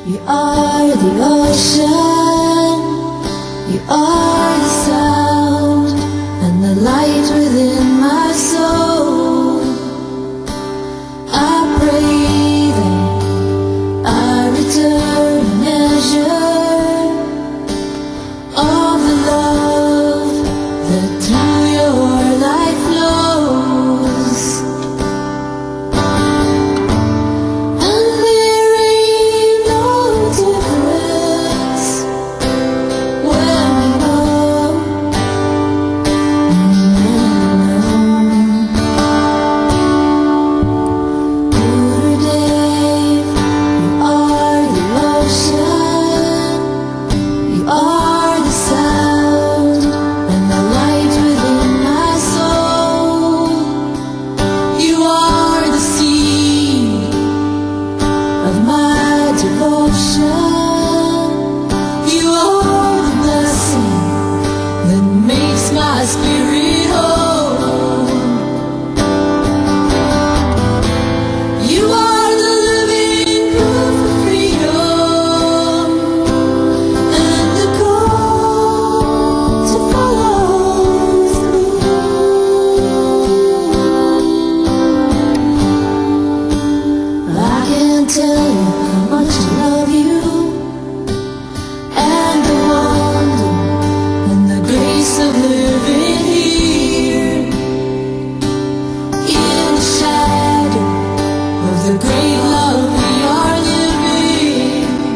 You are the ocean, you are the sound, and the light within my soul. I pray that I return a measure of the love that through your life flows. And there ain't no difference when we know, Buddha Dave, you are the ocean, you are the sound, and the light within my soul. You are the seed of my devotion. You are the blessing that makes my spirit whole. You are the living proof of freedom and the call to follow through. I can't tell you how much I love you, and the wonder and the grace of living here in the shadow of the great love we are living,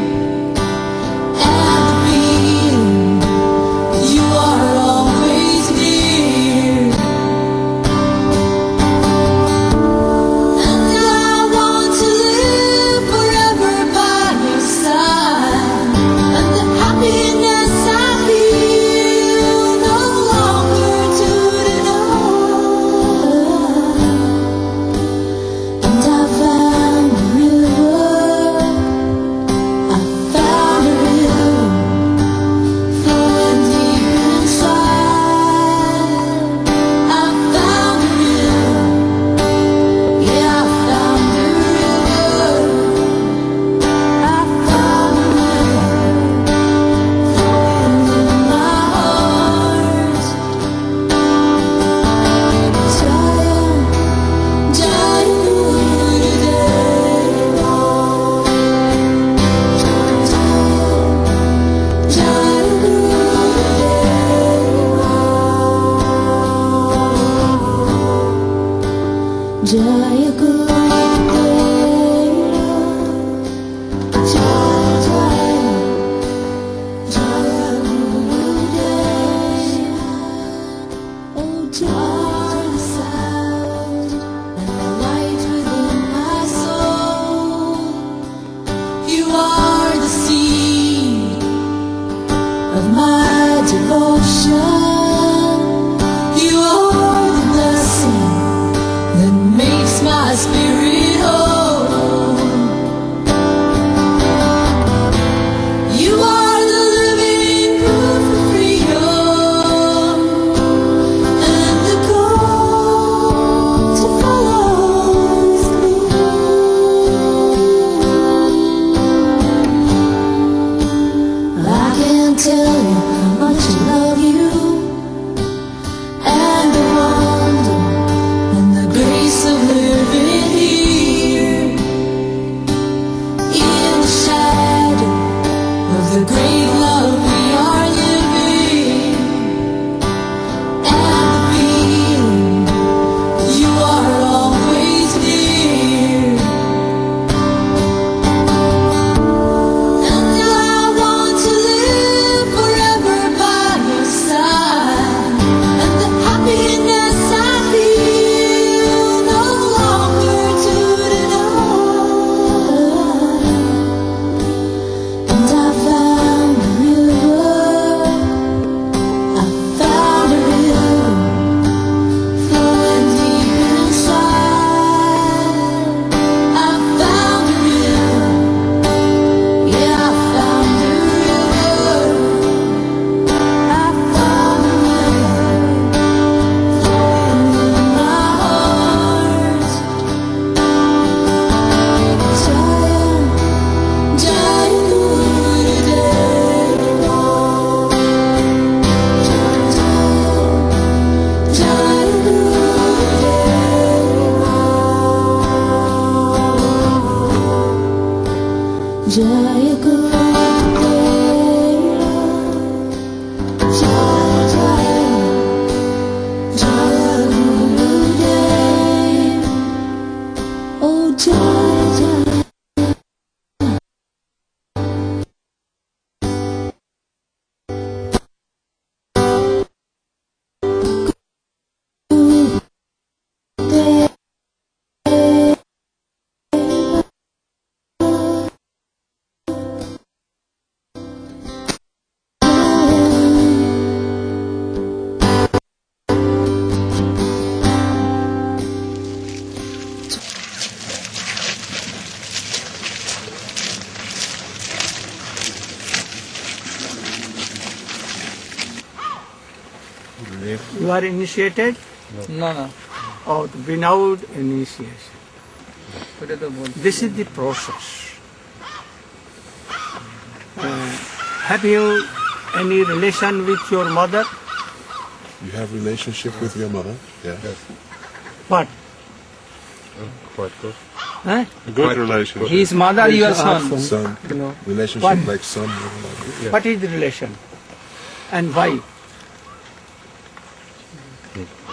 and the feeling you are always near. And I want to live forever by your side, and the happiness I feel no longer to deny. And I found a river, I found a river flowing deep inside. I found a river, yeah, I found a river. I found a river flowing in my heart. Jaya, Jaya Gurudeva, Jaya Gurudeva, Jaya Gurudeva, Jaya Jaya, Jaya Gurudeva. Oh, Jaya the sound and the light within my soul. You are the seed of my devotion. You are the blessing that makes my spirit whole. You are the living proof of freedom and the call to follow through. I can't tell you how much I love you, and the wonder and the grace of living here in the shadow of the great love we are living, and the feeling you are always near. And I want to live forever Jaya Gurudeva, Jaya Jaya, Jaya Gurudeva, oh Jaya Jaya. You are initiated না না or without initiation. ওটা তো বলছি This is the process. Have you any relation with your mother? You have relationship with your mother? Yeah. What? Quite good. Huh? Good relationship. his mother your son Son. you know Relationship What? like son. What is the relation? And why?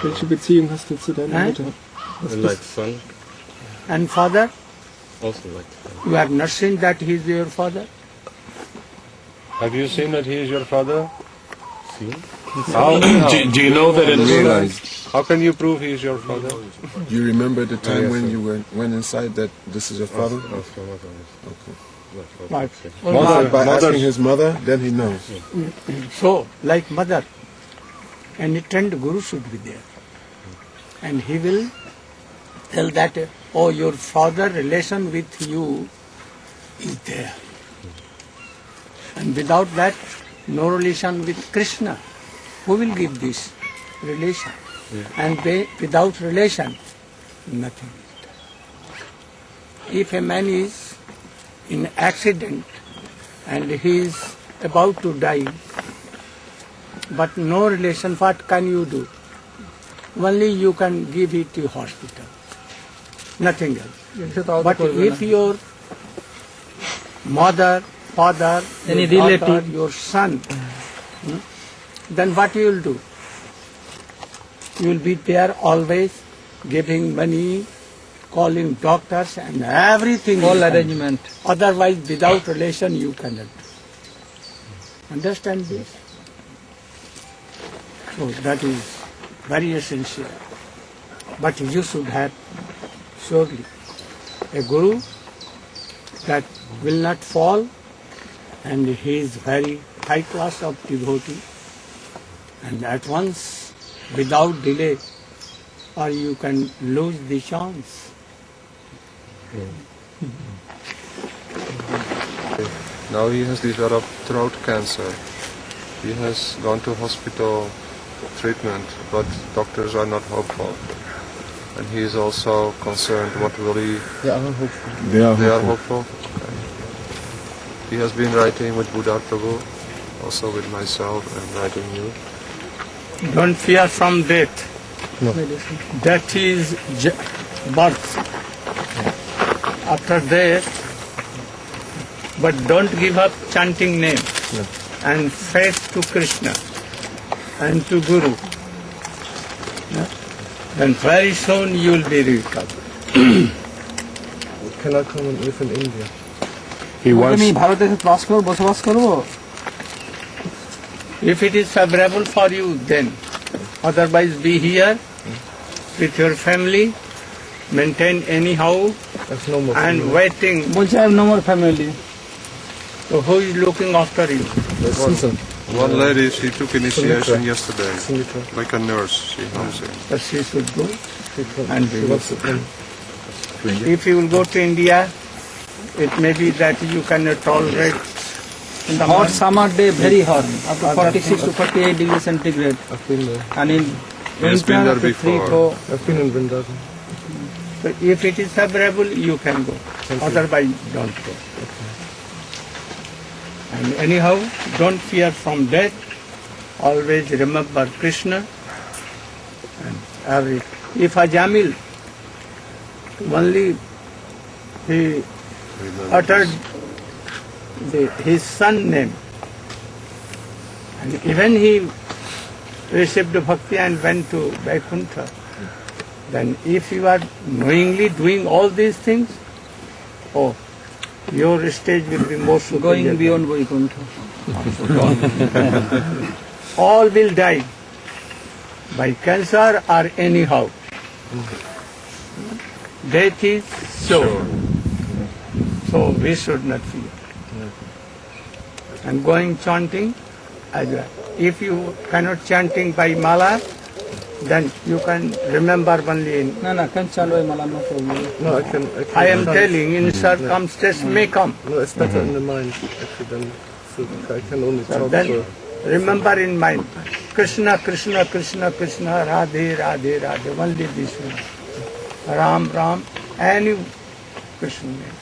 Welche Beziehung hast du zu deiner Hä? Mutter? Like son, And father? also like son. You are not saying that he is your father? Have you seen that he is your father? Seen? How, Do you know that it's realized? how can you prove he is your father? You remember the time yes, when sir. you went inside that this is your father? Ask your mother. Okay. What? But by Mother's- asking his mother, then he knows. So, like mother, any trained guru should be there. And he will tell that, oh, your father relation with you is there. And without that, no relation with Krishna. Who will give this relation? And without relation, nothing. If a man is in accident and he is about to die, but no relation, what can you do? Only you can give it to hospital. Nothing else. সে তাও তো But করবে if না। your mother, father, Any your daughter, relative. your son, then what you will do? You will be there always giving money, calling doctors and everything. all you can do. arrangement Otherwise, without relation, you cannot do. Understand this? So that is very essential. But you should have surely a guru that will not fall, and he is very high class of devotee, and at once, without delay, or you can lose the chance. Now he has developed throat cancer. He has gone to hospital treatment, but doctors are not hopeful. And he is also concerned what will he... They are They are hopeful. hopeful? Okay. He has been writing with Buddha Prabhu, also with myself, and writing you. Don't fear from death. Death is birth. After death, but don't give up chanting name and faith to Krishna and to Guru. Then very soon you will be recovered. Can I come and live in India? He wants. আমি ভারতে এসে class করব বসবাস করব If it is favorable for you, then. Otherwise, be here with your family, maintain anyhow, That's normal. and waiting. বলছে I know more family So who is looking after you? Susan. One lady, she took initiation Sumitra. yesterday, Sumitra. like a nurse. She comes in. But she should go. And She we wants to come. If you will go to India, it may be that you cannot tolerate in the hot month. summer day very hot up to 46 to 48 degrees centigrade I've been there. and in He has been winter there up to 3 before. 4 I've been in Vrindavan. So if it is favorable, you can go. Otherwise, don't go. And anyhow, don't fear from death. Always remember Krishna. And if Ajamil only he uttered his son name. And even he received bhakti and went to Vaikuntha. Then if you are knowingly doing all these things, oh, your stage will be more superior. Going beyond Vaikuntha. All will die by cancer or anyhow. Death is sure. So we should not fear. And going chanting as well. If you cannot chanting by mala, then you can remember only in. No, can chant by mala, no problem. No, I can I am telling, in circumstances may come. No, it's better in the mind actually than so I can only So talk then for. remember in mind, Krishna, Krishna, Krishna, Krishna, Radhe, Radhe, Radhe, only this one. Ram, Ram, any Krishna name.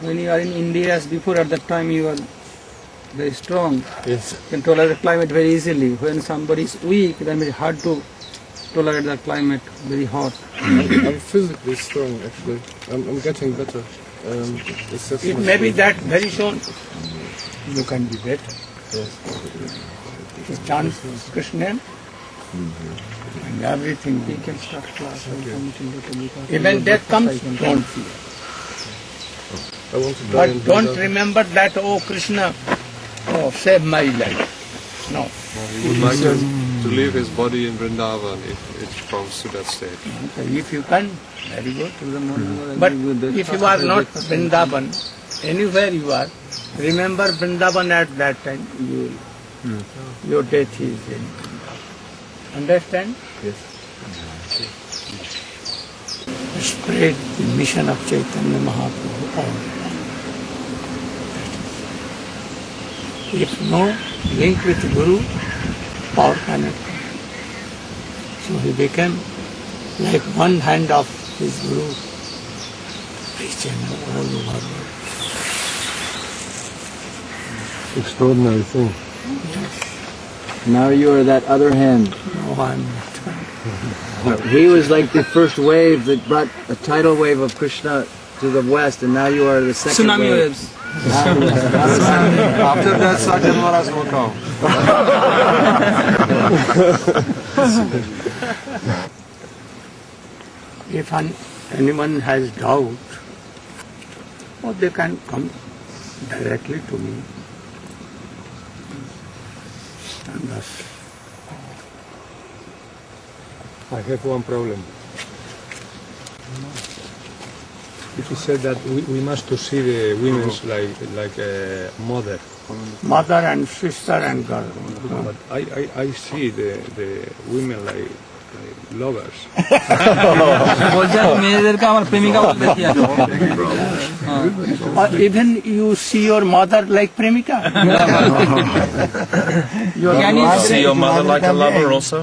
When you are in India, as before, at that time you are very strong. Yes. Can tolerate the climate very easily. When somebody is weak, then it's hard to tolerate the climate, very hot. I'm physically strong actually. I'm getting better. It's just It my may be sleep. that very soon you can be better. Yes. To chant Krishna name and everything. We can start class. Even death comes, don't fear. I want to die But in don't Vrindavan. remember that, oh Krishna, oh save my life. No. He would like to leave his body in Vrindavan if it comes to that stage. If you can, very good. To the morning, But if you are not Vrindavan, anywhere you are, remember Vrindavan at that time, your death is in Vrindavan. Understand? Yes. Spread the mission of Chaitanya Mahaprabhu all around. If no link with Guru, power cannot come. So he became like one hand of his Guru, reaching all over the world. Extraordinary thing. Now you are that other hand. No, I'm not. He was like the first wave that brought a tidal wave of Krishna to the west, and now you are the second Tsunami wave. waves. After that, Sajan Maharaj will come. If anyone has doubt, oh, they can come directly to me. And thus, I have one problem. It is said that we must to see the women like a mother. mother and sister and girl. But I see the women like lovers. বলছে মেয়েদেরকে আমার প্রেমিকা বলে দেখি আমি। Or even you see your mother like Premika. Can you See your mother like a lover also?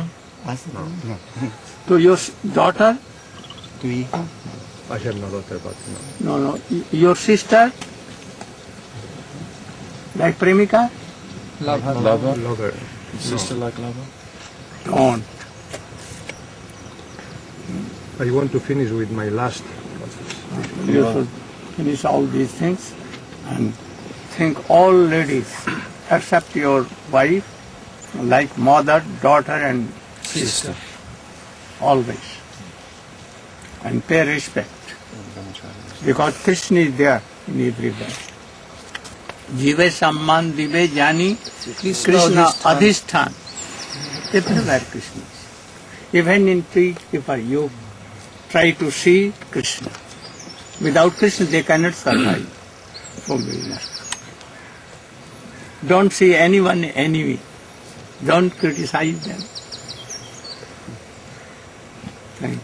To your daughter? I have no daughter, but no. No. Your sister? Like Premika? Lover? Lover. Sister like lover? Don't. I want to finish with my last. You should finish all these things and think all ladies except your wife like mother, daughter and sister. Always. And pay respect. Because Krishna is there in everywhere. Jive samman dive jani Krishna adhishthan. Everywhere Krishna is. Even in tree, if you try to see Krishna. Without Krishna they cannot survive. So don't see anyone enemy. Don't criticize them. Thank you.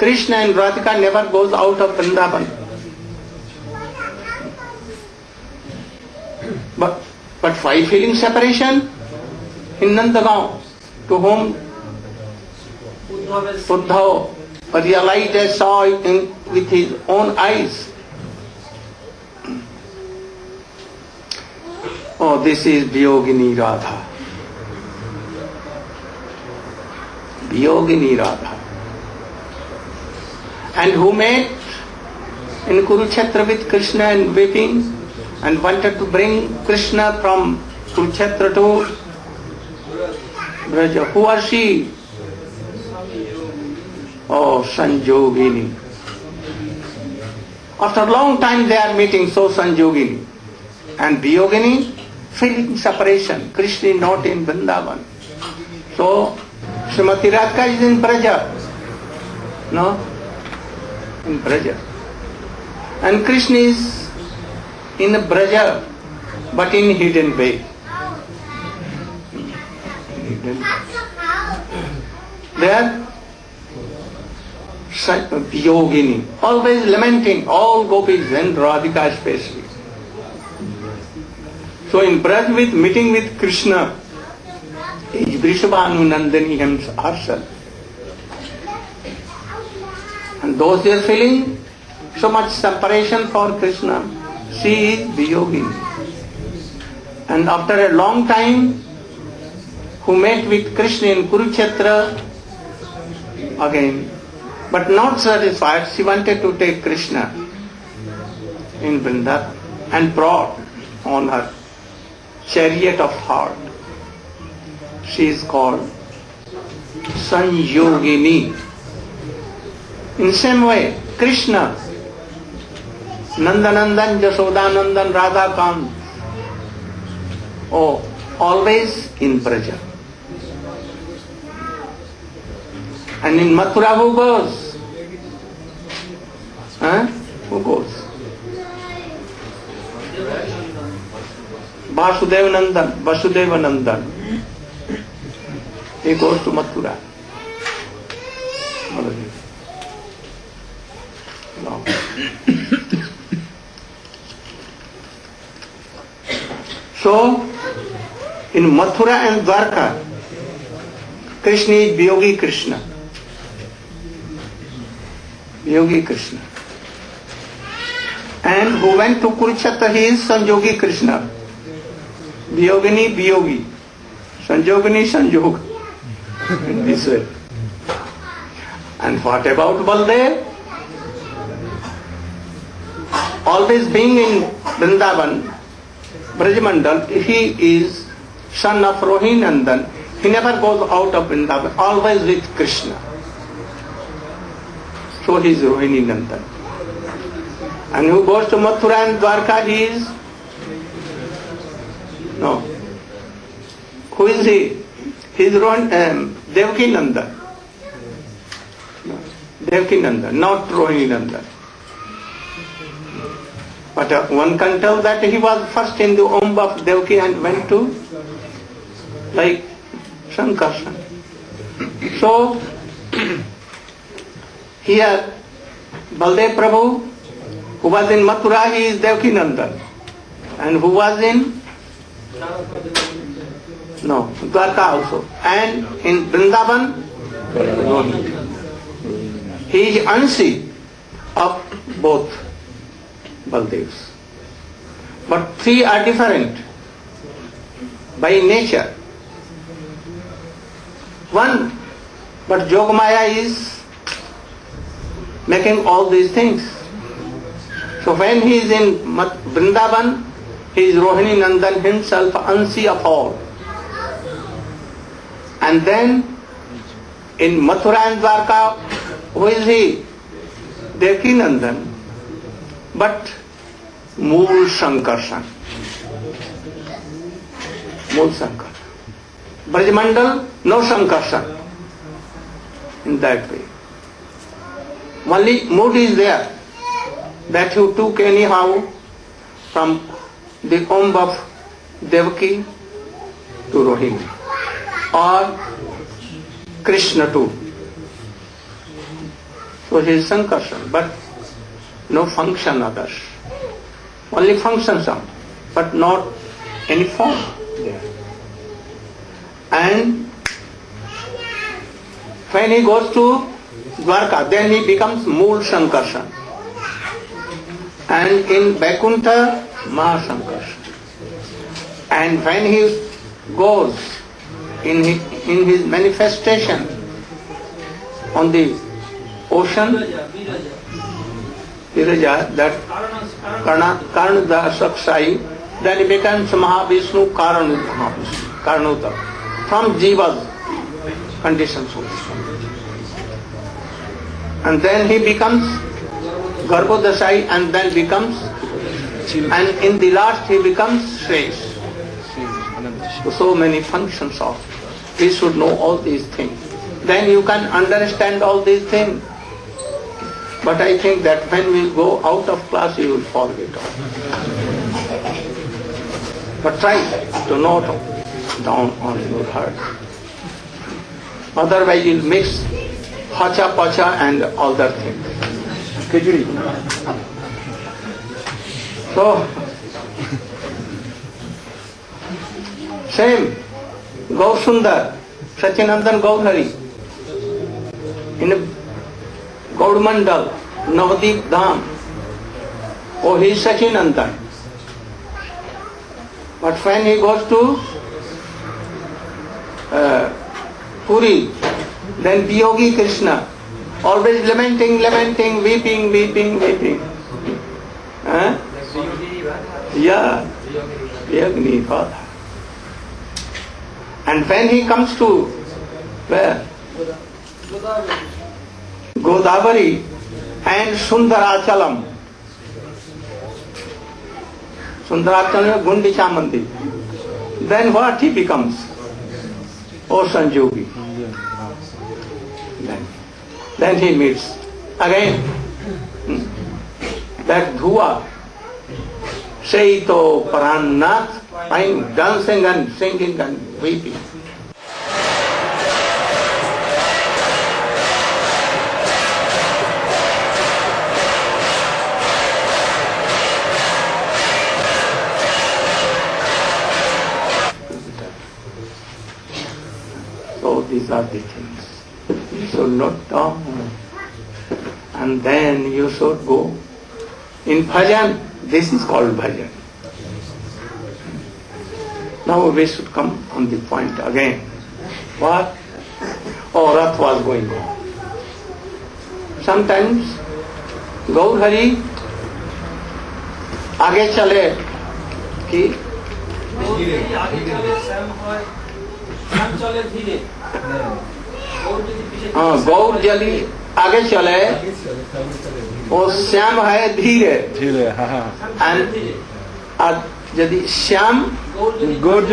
Krishna and Radhika never goes out of Vrindavan. But why feeling separation? In Nandagaon, to whom Uddhava realized and saw it with his own eyes. Oh, this is Viyogini Radha. Viyogini Radha. And who met in Kurukshetra with Krishna and weeping and wanted to bring Krishna from Kurukshetra to Braja. Who was she? Oh, Sanjogini. After a long time they are meeting, so Sanjogini. And Viyogini, feeling separation. Krishna is not in Vrindavan. So, Srimati Radhika is in Braja. No? In Braja. And Krishna is in Braja, but in hidden way. There, Viyogini, always lamenting, all gopis and Radhika especially. So in Braj with meeting with Krishna is Vrishabhanu Nandini herself. And those who are feeling so much separation for Krishna, she is Viyogini. And after a long time, who met with Krishna in Kurukshetra again, but not satisfied, she wanted to take Krishna in Vrindavan and brought on her chariot of heart. She is called Sanjogini. In same way, Krishna, Nandanandan, Jashodanandan, Radha Kant, oh, always in Braja. And in Mathura who goes? Who goes? Vasudevanandan. He goes to Mathura. No. So, in Mathura and Dwarka, Krishna is Viyogi Krishna. Viyogi Krishna. And who went to Kurukshetra, he is Sanjogi Krishna. Viyogini, Viyogi. Sanjogini, Sanjog. In this way. And what about Baldev? Always being in Vrindavan, Brajmandal, he is son of Rohinandan. He never goes out of Vrindavan, always with Krishna. So he is Rohini Nandan. And who goes to Mathura and Dwarka, he is? No. Who is he? He is Devaki Nandan. No. Devaki Nandan, not Rohini Nandan. But one can tell that he was first in the womb of Devaki and went to like Sankarshan. So, here, Baldev Prabhu, who was in Mathura, he is Devaki Nandan. And who was in? No, Dwarka also. And in Vrindavan, he is Ansi of both Baldevs. But three are different by nature. One, but Yogamaya is making all these things. So when he is in Vrindavan, he is Rohini Nandan himself, Ansi of all. And then in Mathura and Dwarka, who is he? Devaki Nandan. But Mool Sankarshan. Mool Sankarshan. Brajmandal, no Sankarshan. In that way. Only mood is there that you took anyhow from the womb of Devaki to Rohini or Krishna too. So he is Sankarshan, but no function others. Only function some, but not any form there. And when he goes to Dwarka, then he becomes Mool Sankarshan. And in Vaikuntha, Mahasankarshan. And when he goes in his manifestation on the ocean, Viraja, that Karnada Saksai, then he becomes Mahavishnu Karnuta, from Jiva's conditions also. And then he becomes Garbhodasai and then becomes, and in the last he becomes Shresh. So many functions of. We should know all these things. Then you can understand all these things. But I think that when we go out of class, you will forget all. But try to note down on your heart. Otherwise you'll mix hacha pacha and other things. So, same, Gaur Sundar, Sachinandan Gaudhari, in Gaud Mandal, Navadip Dham, oh, he is Sachinandan. But when he goes to Puri, then Biyogi Krishna, always lamenting, weeping. Huh? Yeah, Biyogini Father. And when he comes to where? Godavari and Sundarachalam. Sundarachalam, Gundicha Mandir. Then what he becomes? Oh, Sanjogi. Then he meets again that Dhua, Seito Parannath, I'm dancing and singing and weeping. So these are the things. You should note down. And then you should go. In bhajan, this is called bhajan. Now we should come on the point again. What? Oh, Rath was going on. Sometimes Gaudhari आगे चले कि हाँ गौर जली आगे चले वो श्याम है धीरे यदि श्याम गौर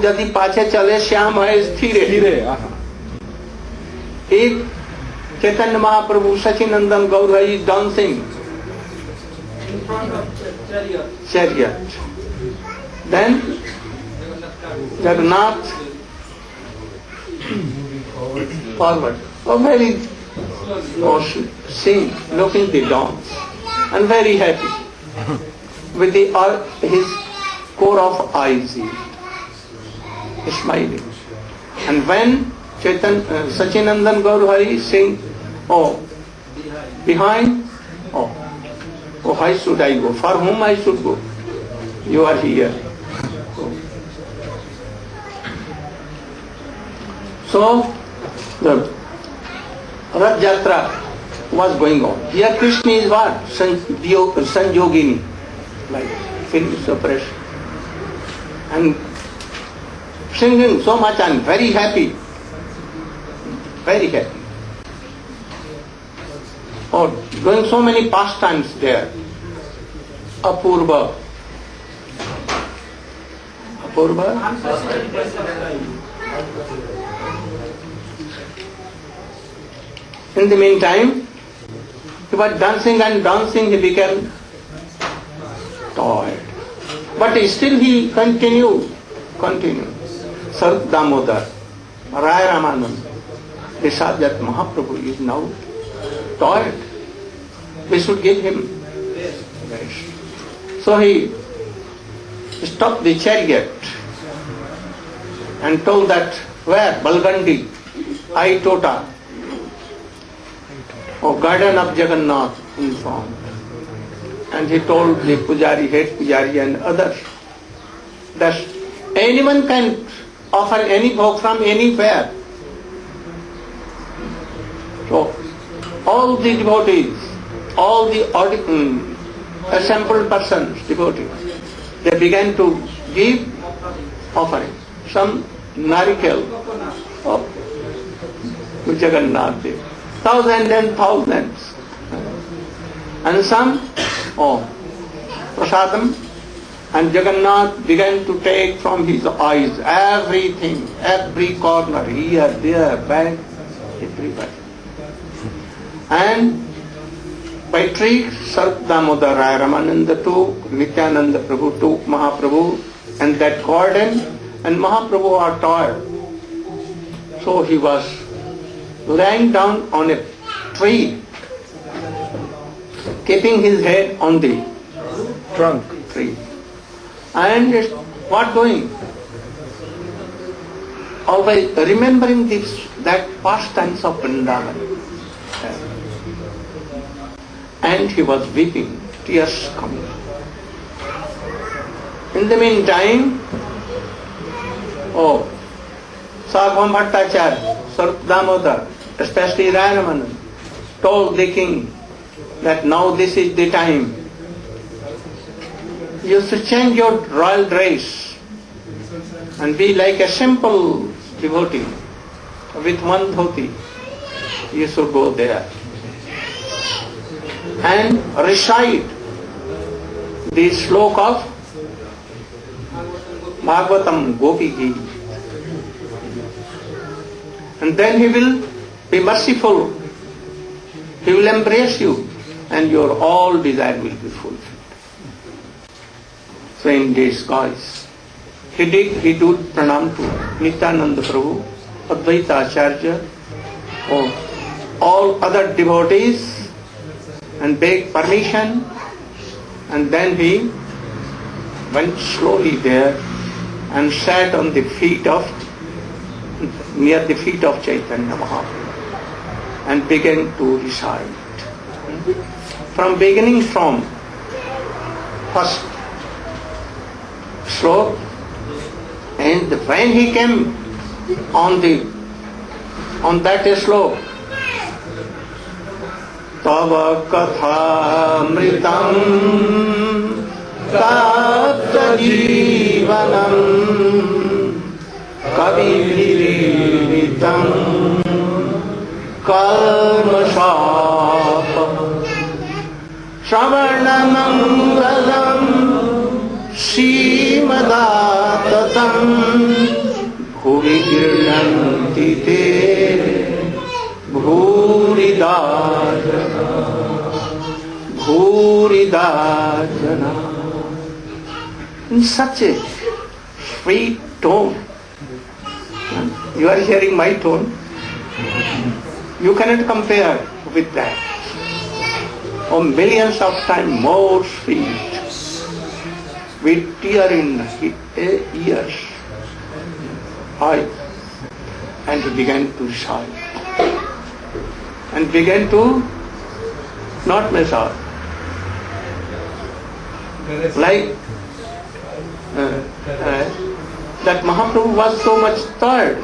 यदि पाछे चले श्याम है स्थिरे एक चैतन्य महाप्रभु सचिनंदन गौर है dancing chariot. Then Jagannath forward. Oh, very sing, looking the dance, and very happy with the his core of eyes, smiling. And when Sachinandan Gaur Hari sing, oh, behind, oh, why should I go? For whom I should go? You are here. So, the Rath Yatra was going on. Here Krishna is what? Sanjogini, like film suppression. And singing so much and very happy. Very happy. Or doing so many pastimes there. Apurva. In the meantime, he was dancing and dancing, he became tired. But still he continued. Sarat Damodar, Raya Ramanand, the Sajat Mahaprabhu is now tired. We should give him rest. So he stopped the chariot and told that, where? Balgandi, Aitota, or garden of Jagannath informed. And he told the Pujari, head Pujari and others that anyone can offer any bhog from anywhere. So all the devotees, all the assembled persons, devotees, they began to give offering. Some Narikel to Jagannath Dev, thousands and thousands. And some, prasadam, and Jagannath began to take from his eyes everything, every corner, here, there, back, everywhere. And by trick, Sarup Damodar Raya Ramananda took, Nityananda Prabhu took Mahaprabhu and that garden, and Mahaprabhu are tired. So he was lying down on a tree, keeping his head on the trunk tree. And what doing? Always remembering that past times of Vrindavan. And he was weeping, tears coming. In the meantime, Sarvam Bhattacharya, Sarup Damodar, especially Raya Ramananda, told the king that now this is the time. You should change your royal dress and be like a simple devotee with one dhoti. You should go there and recite the slok of Bhagavatam Gopi Ki. And then he will be merciful. He will embrace you and your all desire will be fulfilled. So in this guise, he did pranam to Nityananda Prabhu, Advaita Acharya, all other devotees, and begged permission, and then he went slowly there and sat on the near the feet of Chaitanya Mahaprabhu and began to recite. From first slok, and when he came on that slok, Tava kathamritam tapta jivanam kabiriritam kalmashapam Shravanamangalam Srimadattatam Bhuvi Girnanti Te Bhuridajana. In such a sweet tone. You are hearing my tone. You cannot compare with that. Millions of times more sweet. With tear in ears, eyes, and he began to shout. And began to not mess out. Like that Mahaprabhu was so much tired,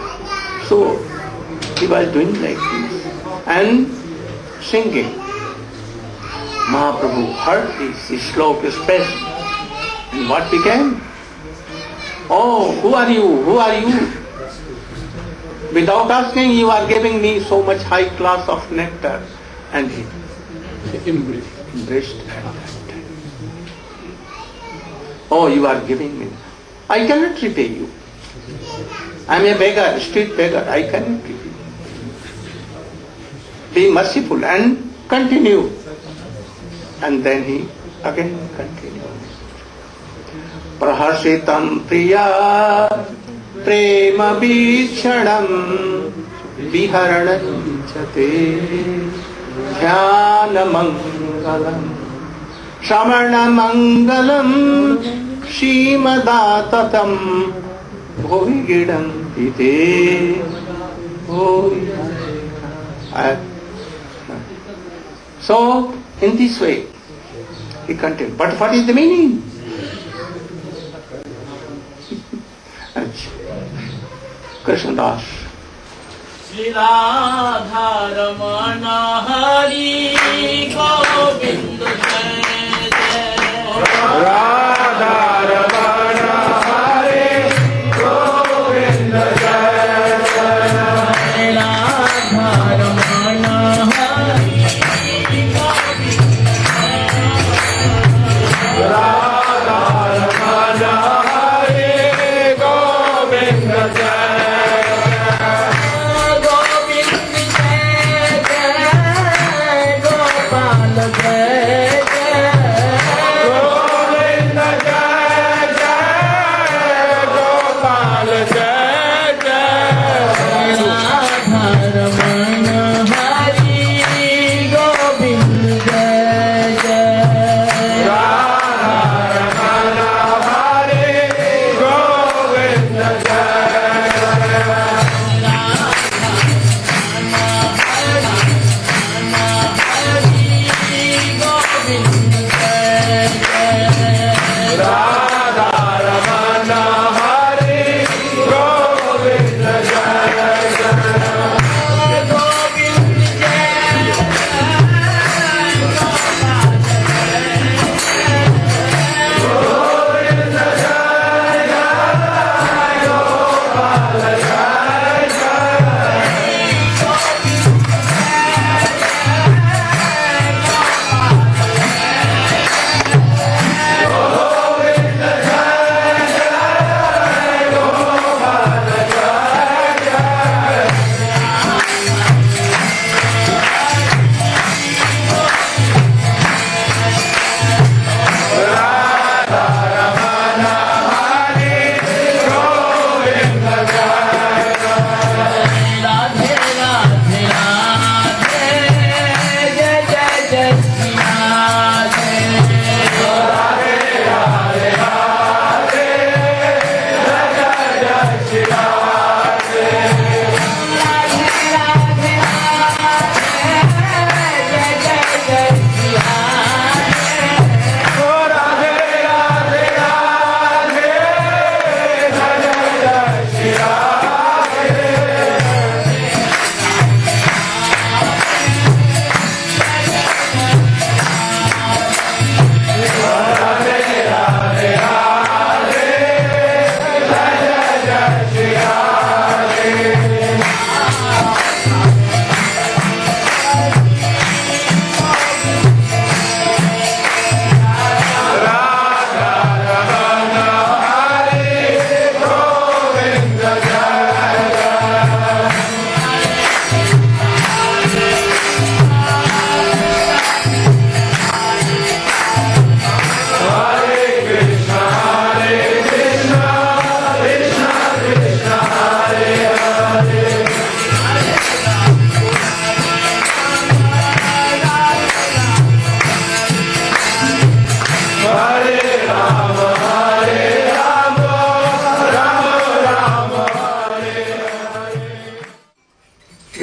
so he was doing like this and singing. Mahaprabhu heard this slok expression, and what became? Oh, who are you? Who are you? Without asking, you are giving me so much high class of nectar. And he embraced at that time. Oh, you are giving me. I cannot repay you. I am a beggar, street beggar. I cannot repay you. Be merciful and continue. And then he again continued. Prahasitam priya prema bichanam viharanam chate ध्यानमङ्गलम् श्रवणमङ्गलम् श्रीमदाततम् भुवि गिडन्ति ते भूरि. So, in this way, he continued. But what is the meaning? Krishna Das. Shri Radha Ramana Hari Govinda Jai Jai. Radha Ramana Hare Govinda Jai Jai. Radha Ramana Hari Radha Ramana Hare Govinda Jai.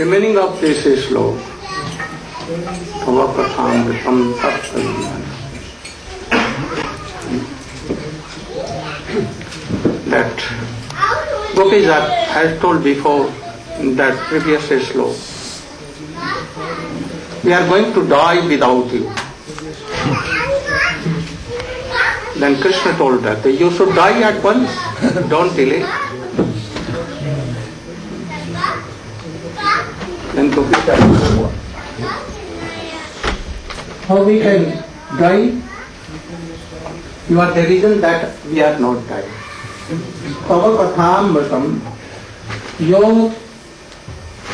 The meaning of this slok, Tavakatham Tatsaviyan, that Gopizat has told before in that previous slok, we are going to die without you. Then Krishna told that you should die at once, don't delay. Then Gopi said, how we can die? You are the reason that we are not dying. Tava kathamritam, your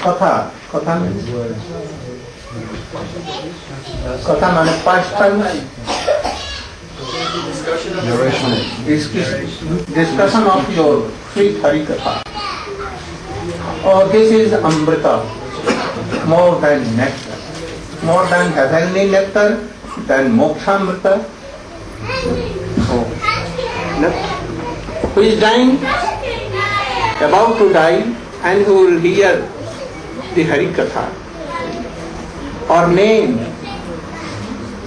katha means katha means past tense. Discussion of your sweet Harikatha. Oh, this is Amrita, more than nectar. more than heavenly nectar, than mokshamrita. Oh. Who is dying, about to die, and who will hear the Hari Katha, or name,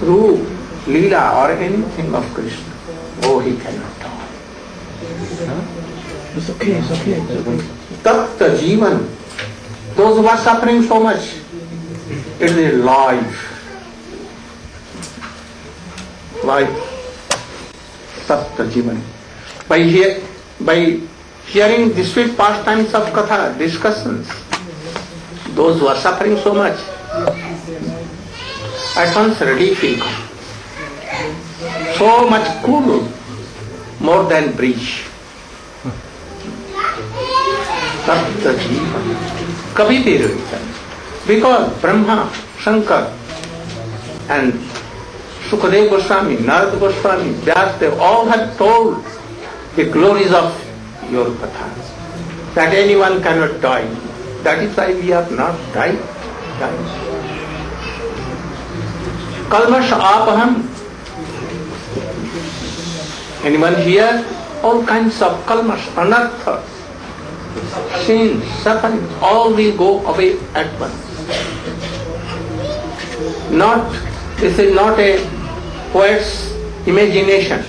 roop, leela, or anything of Krishna. Oh, he cannot talk. It's okay. Tapta Jivan, those who are suffering so much, it is life. Tapta Jivan. By hearing the sweet pastimes of Katha, discussions, those who are suffering so much, at once relief will come. So much cool, more than breeze. Tapta Jivan. Kabhi bhi return. Because Brahma, Shankar, and Sukadeva Goswami, Narada Goswami, Vyasdev, all have told the glories of your Katha, that anyone cannot die. That is why we have not died. Kalmash apaham. Anyone here? All kinds of kalmash, anartha, sin, suffering, all will go away at once. This is not a poet's imagination.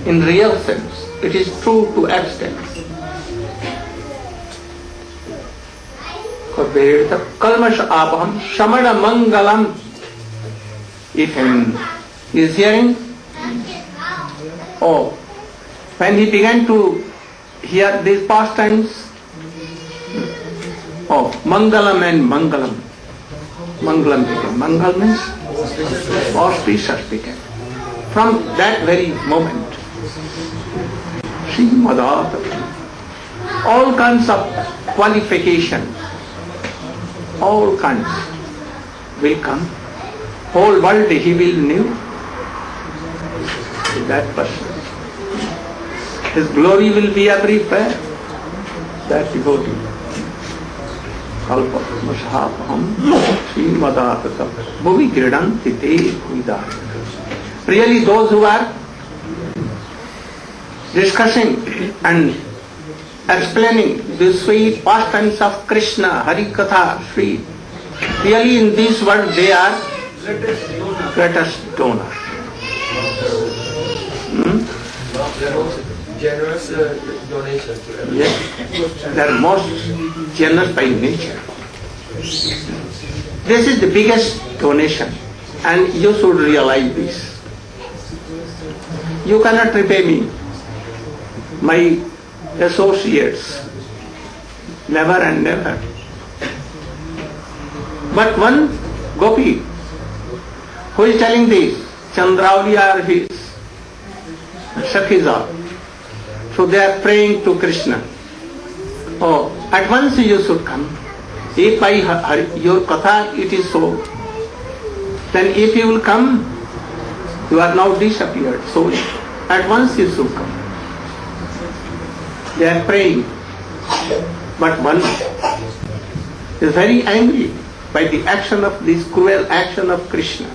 In real sense, it is true to extent. Kalmash apaham, shamana mangalam. If anyone is hearing, when he began to hear these pastimes, mangalam and mangalam. Mangalam became. Mangal means auspicious became. From that very moment, Srimadata, all kinds of qualifications, all kinds will come. Whole world he will know. That person. His glory will be everywhere. That devotee. Really, those who are discussing and explaining the sweet pastimes of Krishna, Hari Katha, sweet, really in this world they are greatest donors. Generous donations to everyone. Yes, they are most generous by nature. This is the biggest donation, and you should realize this. You cannot repay me, my associates, never and never. But one gopi who is telling this, Chandrauli are his Sakhis are. So they are praying to Krishna. At once you should come. If by your Katha it is so, then if you will come, you are now disappeared. So at once you should come. They are praying. But one is very angry by the action of this cruel action of Krishna.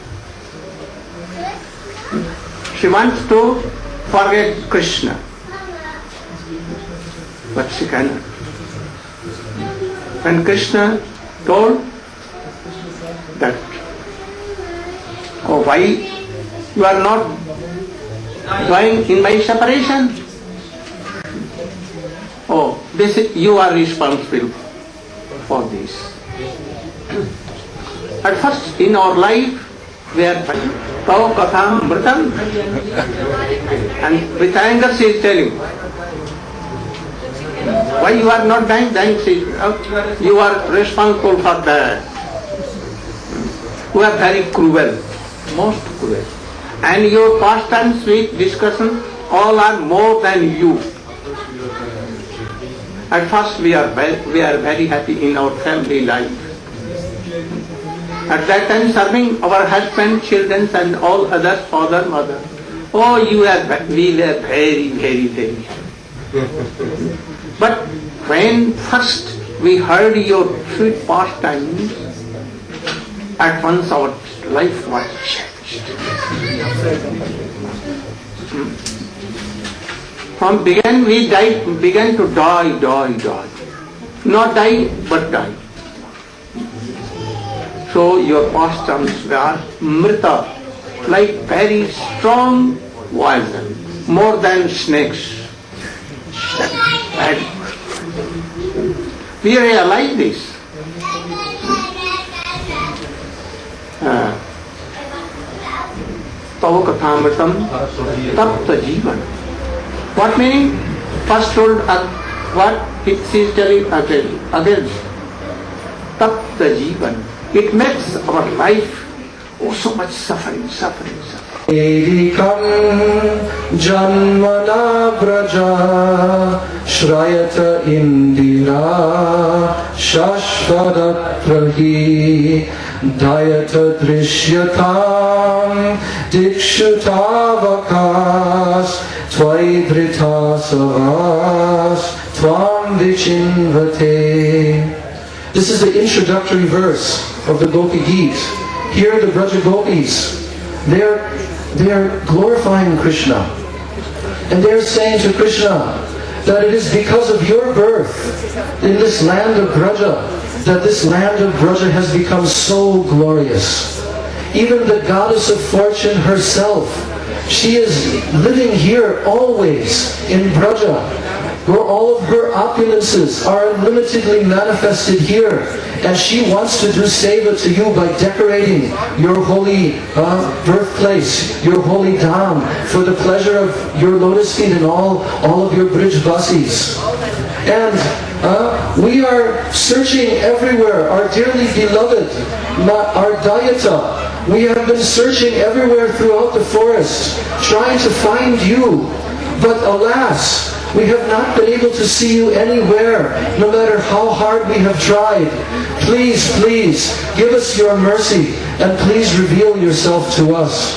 She wants to forget Krishna, but she cannot. When Krishna told that, why you are not joining in my separation? You are responsible for this. At first in our life we are Tau Katham Mritam, and with anger she is telling, why you are not dying? You are responsible for that. You are very cruel, most cruel. And your past and sweet discussion, all are more than you. At first we are very happy in our family life. At that time serving our husband, children and all others, father, mother. We were very, very, very happy. But when first we heard your sweet pastimes, at once our life was changed. From began we began to die. Not die, but die. So your pastimes were mrita, like very strong poison, more than snakes. And we realize this. Tava kathamritam tapta jivan. What meaning? First told what it is telling again. Tapta jivan. It makes our life so much suffering. Ekam janmana braja shrayata indira shashvadatrahi dayata drishyatam dikshutavakas tvaidritasavas tvam vichinvate. This is the introductory verse of the Gopi Gita. Here the Braja Gopis, they are glorifying Krishna. And they are saying to Krishna that it is because of your birth in this land of Braja that this land of Braja has become so glorious. Even the goddess of fortune herself, she is living here always in Braja, where all of her opulences are unlimitedly manifested here. And she wants to do seva to you by decorating your holy birthplace, your holy dham, for the pleasure of your lotus feet and all of your Brijvasis. And we are searching everywhere, our dearly beloved, our Dayata. We have been searching everywhere throughout the forest, trying to find you. But alas, we have not been able to see you anywhere, no matter how hard we have tried. Please, give us your mercy and please reveal yourself to us.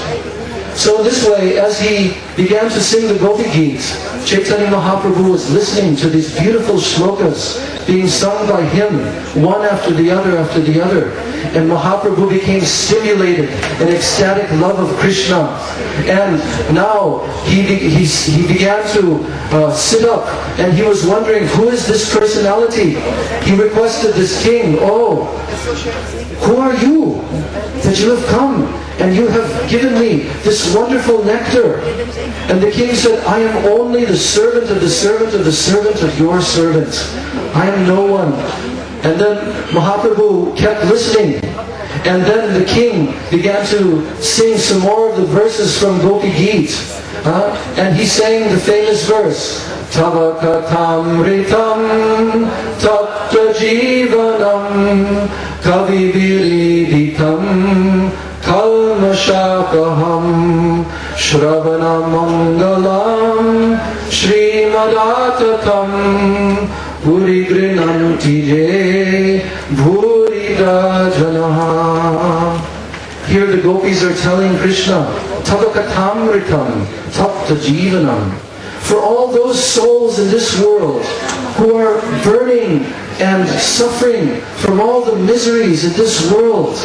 So this way, as he began to sing the Gopi Gita, Chaitanya Mahaprabhu was listening to these beautiful shlokas being sung by him, one after the other. And Mahaprabhu became stimulated in ecstatic love of Krishna. And now he began to sit up, and he was wondering, who is this personality? He requested this king, "Oh, who are you that you have come and you have given me this wonderful nectar?" And the king said, "I am only the servant of the servant of the servant of your servant. I am no one." And then Mahaprabhu kept listening. And then the king began to sing some more of the verses from Gopi Gita. And he sang the famous verse, Tava katamritam tapta jivanam kavibiriditam kalmashakaham shravana mangalam shrimadatam Puri grinanti je bhuri rajanaha. Here the gopis are telling Krishna, Tava katamritam tapta jivanam. For all those souls in this world who are burning and suffering from all the miseries in this world,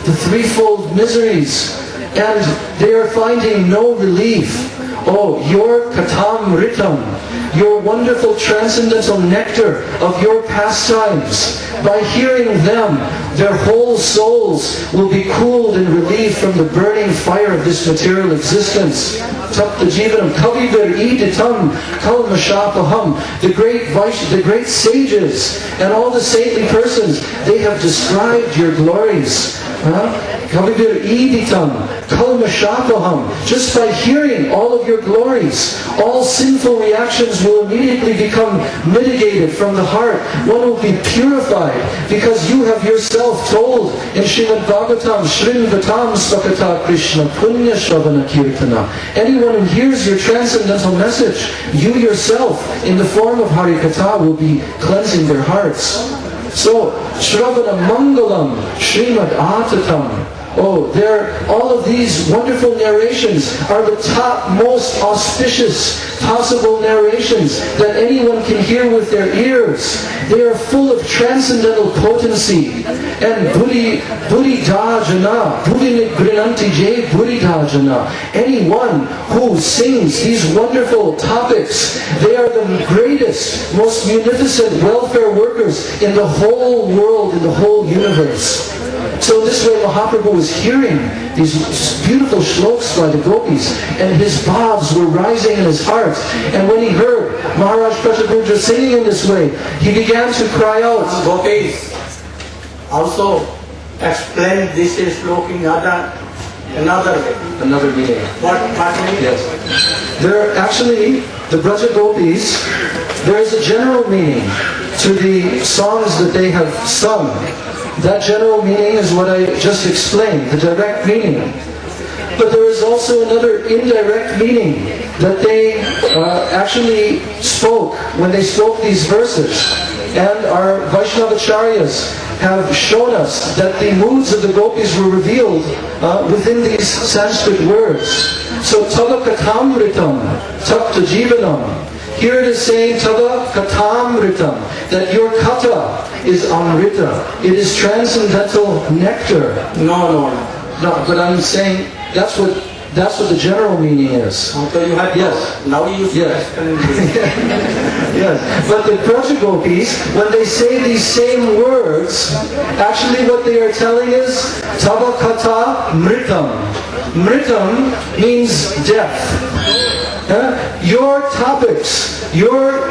the threefold miseries, and they are finding no relief. Oh, your katamritam, your wonderful transcendental nectar of your pastimes, by hearing them, their whole souls will be cooled and relieved from the burning fire of this material existence. Tapta jivanam kavibir iditam kalmashapaham. The great sages and all the saintly persons, they have described your glories. Kavibir iditam kalmashapaham. Just by hearing all of your glories, all sinful reactions will immediately become mitigated from the heart. One will be purified because you have yourself told in Srimad Bhagavatam, Shrinvatam Svakata Krishna Punya Shravana Kirtana. Anyone who hears your transcendental message, you yourself, in the form of Harikatha, will be cleansing their hearts. So, Shravana Mangalam Srimad Atatam. Oh, all of these wonderful narrations are the top, most auspicious possible narrations that anyone can hear with their ears. They are full of transcendental potency. And buddhidajana, buddhinigrinanti je buddhidajana. Anyone who sings these wonderful topics, they are the greatest, most munificent welfare workers in the whole world, in the whole universe. So this way Mahaprabhu was hearing these beautiful shlokas by the gopis, and his bhavs were rising in his heart. And when he heard Maharaj Prataparudra singing in this way, he began to cry out. Gopis also explained this slok in another way. Another meaning. What meaning? Yes. There actually, the Braja Gopis, there is a general meaning to the songs that they have sung. That general meaning is what I just explained, the direct meaning. But there is also another indirect meaning that they actually spoke when they spoke these verses. And our Vaishnavacharyas have shown us that the moods of the gopis were revealed within these Sanskrit words. So Tava Katamritam, Tapta Jivanam. Here it is saying Tava Katamritam, that your kata is amrita. It is transcendental nectar. No, but I'm saying that's what the general meaning is. So you have now you explain this. Yes. But the Braja Gopis, when they say these same words, actually what they are telling is Tava kata mritam. Mritam means death. Your topics, your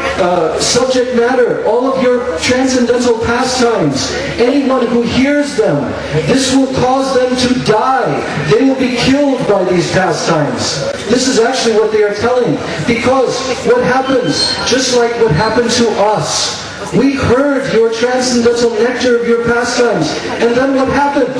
subject matter, all of your transcendental pastimes, anyone who hears them, this will cause them to die. They will be killed by these pastimes. This is actually what they are telling. Because what happens, just like what happened to us, we heard your transcendental nectar of your pastimes, and then what happened?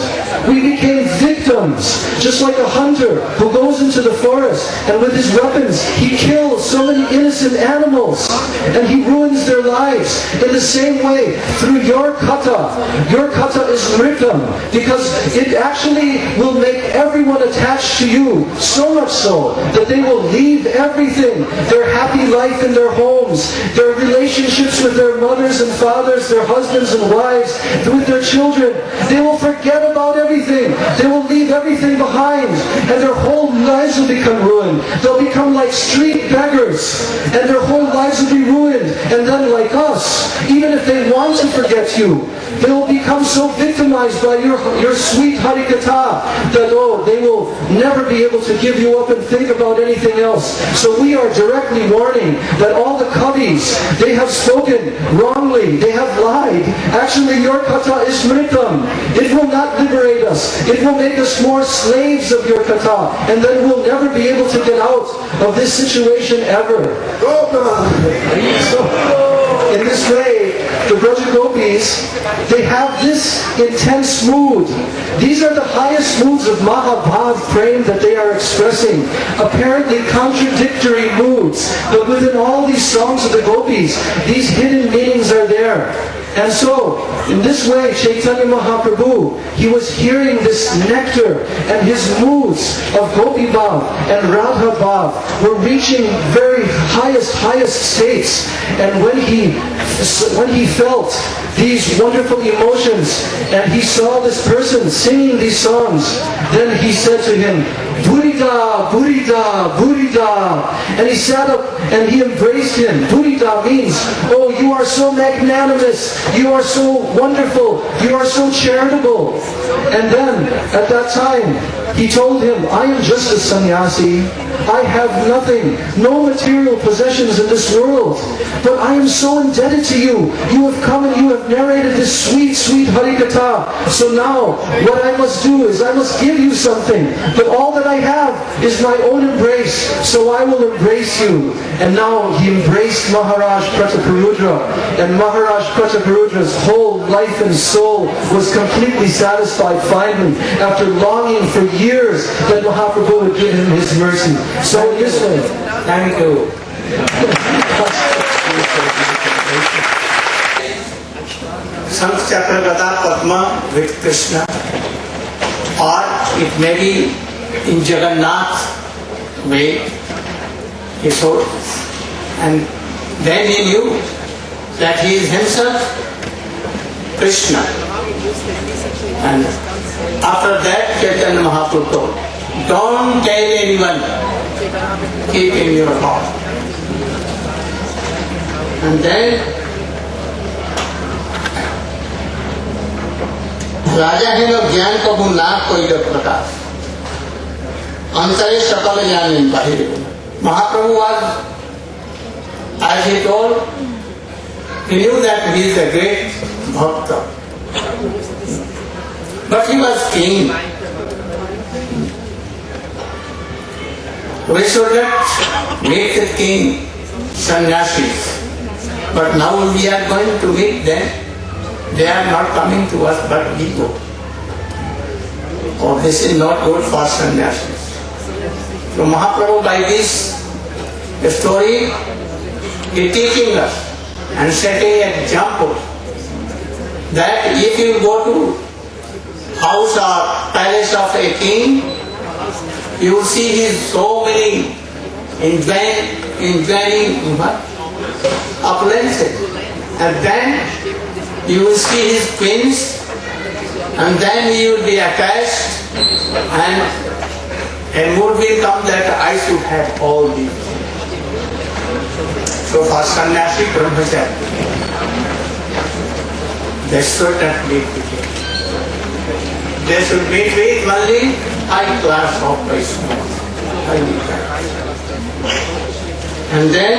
We became victims, just like a hunter who goes into the forest and with his weapons he kills so many innocent animals and he ruins their lives. In the same way, through your kata is mritam, because it actually will make everyone attached to you, so much so that they will leave everything, their happy life in their homes, their relationships with their mothers and fathers, their husbands and wives, with their children. They will forget about everything. They will leave everything behind, and their whole lives will become ruined. They'll become like street beggars, and their whole lives will be ruined. And then like us, even if they want to forget you, they will become so victimized by your sweet Harikatha that they will never be able to give you up and think about anything else. So we are directly warning that all the Kavis, they have spoken wrongly, they have lied. Actually, your Katha is mritam. It will not liberate us. It will make us more slaves of your Katha, and then we'll never be able to get out of this situation ever. In this way, the Braja Gopis, they have this intense mood. These are the highest moods of Mahabhav Prem that they are expressing. Apparently contradictory moods. But within all these songs of the Gopis, these hidden meanings are there. And so, in this way, Chaitanya Mahaprabhu, he was hearing this nectar, and his moods of Gopi Bhav and Radha Bhav were reaching very highest states. And when he felt these wonderful emotions, and he saw this person singing these songs, then he said to him, Burida, Burida, Burida. And he sat up and he embraced him. Burida means, oh, you are so magnanimous, you are so wonderful, you are so charitable. And then, at that time, he told him, I am just a sannyasi. I have nothing, no material possessions in this world. But I am so indebted to you. You have come and you have narrated this sweet, sweet Harikatha. So now, what I must do is I must give you something. But all that I have is my own embrace. So I will embrace you. And now he embraced Maharaj Prataparudra. And Maharaj Prataparudra's whole life and soul was completely satisfied finally, after longing for years that Mahaprabhu would give him his mercy. So in this way, thank you. Sant Chakra Gada Padma with Krishna. or it may be in Jagannath's way, he saw this. And then he knew that he is himself Krishna. And after that, Chaitanya Mahaprabhu told, don't tell anyone, keep in your heart. And then राजा है लोग ज्ञान को नाथ कोई प्रकाश अंतरे सकल ज्ञान बाहिर Mahaprabhu was, as he told, he knew that he is a great bhakta, but he was king. We should not meet the king, sannyasis, but now we are going to meet them. They are not coming to us, but we go. Oh, this is not good for sannyasis. So Mahaprabhu, by this story, is teaching us and setting an example that if you go to house or palace of a king, you will see his so many enjoying opulences, and then you will see his queens, and then you will be attached, and a mood will come that I should have all these. So for sannyasi brahmachari, they should not meet with him. They should meet with only high class of Vaishnavas. And then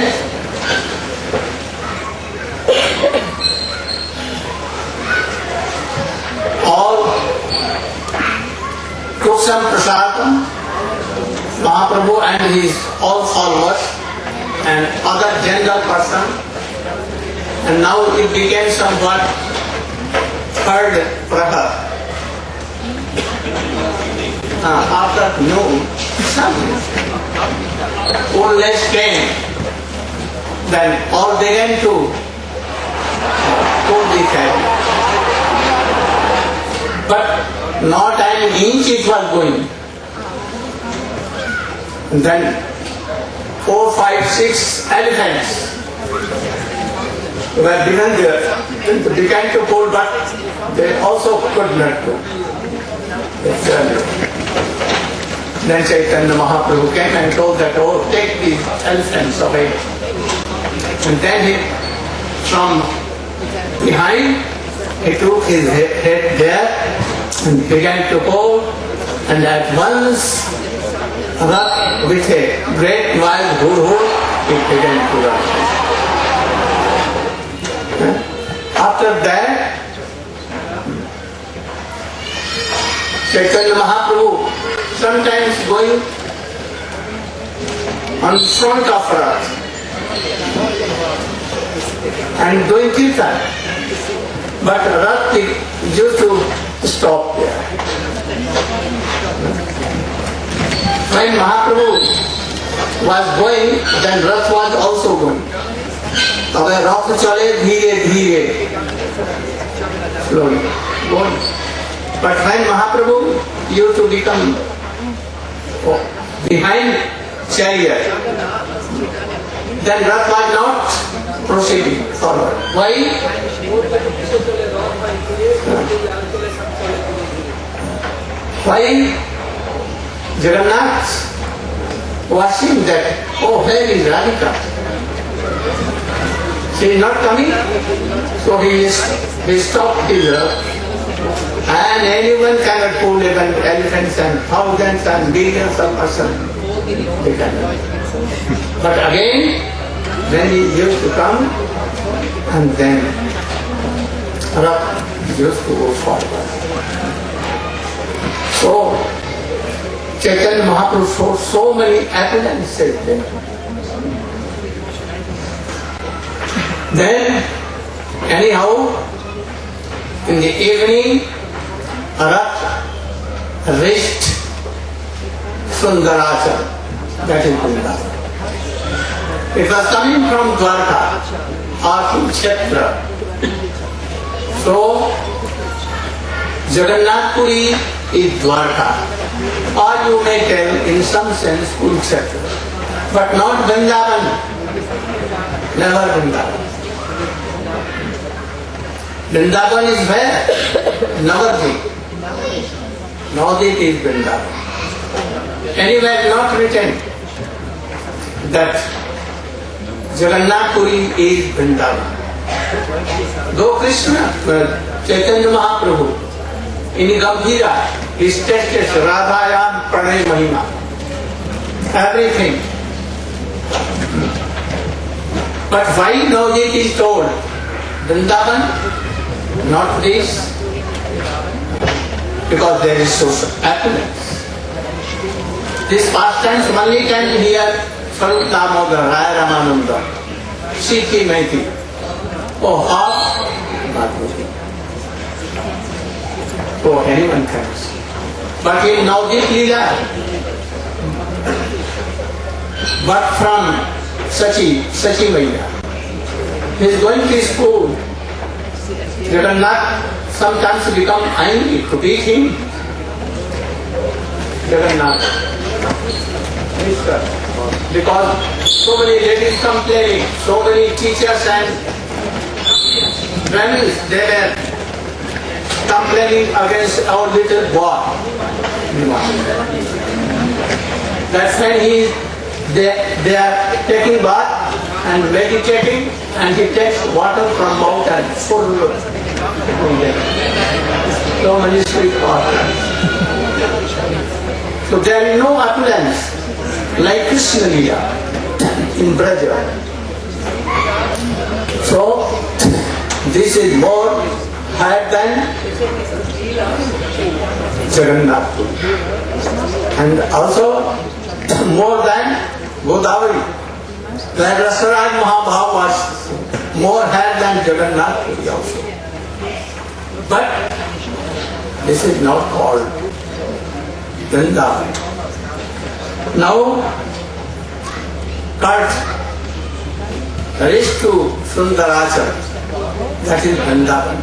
all took some prasadam, Mahaprabhu and his all followers and other general person, and now it became somewhat third prahar. After noon, some coolness came, then all began to cool the fire. But not an inch it was going. And then 4, 5, 6 elephants were given there. They began to pull, but they also could not go. Then Chaitanya Mahaprabhu came and told that, oh, take these elephants away. And then he, from behind, he took his head there and began to pull, and at once, with a great wild hoo-hoo, it began to run. After that, Chaitanya Mahaprabhu sometimes going on front of Rath and doing kirtan, but Rath used to stop there. When Mahaprabhu was going, then Rath was also going. अब रथ चले धीरे धीरे slowly going. But when Mahaprabhu used to become behind chariot, then Rath was not proceeding forward. Why? Why? Jagannath was seeing that, oh, where is Radhika? She is not coming, so he stopped his Rath. And anyone cannot pull even elephants and thousands and millions of persons. They cannot. But again, when he used to come, and then Rath used to go forward. So, Chaitanya Mahaprabhu showed so many appearances there. Then, anyhow, in the evening, Rath reached Sundarachal, that is Vrindavan. It was coming from Dwarka or from Kshetra. So, Jagannath Puri is Dwarka. Or you may tell in some sense Kurukshetra. But not Vrindavan. Never Vrindavan. Vrindavan is where? Navadvip. Navadvip is Vrindavan. Anywhere not written that Jagannath Puri is Vrindavan. Though Krishna, Chaitanya Mahaprabhu, in Gambhira, he tested Radhayam Pranay Mahima. Everything. But why now it is told Vrindavan, not this? Because there is social happiness. This pastimes only can hear Swarup Damodar, Raya Ramananda, Siki Maiti. Oh, how? Oh, anyone can see. But in Navadvip Leela, but from Sachi Maya, he is going to school. Jagannath sometimes become angry to beat him. Jagannath. Because so many ladies complaining, so many teachers and when they were complaining against our little boy. That's when they are taking bath and meditating, and he takes water from mountain full. So many sweet water. So there is no opulence like Krishna Leela in Braja. So this is more higher than Jagannath Puri, and also more than Godavari. Where Rasaraj Mahabhav was more higher than Jagannath Puri also. But this is not called Vrindavan. Now, cult reached to Sundarachar, that is Vrindavan.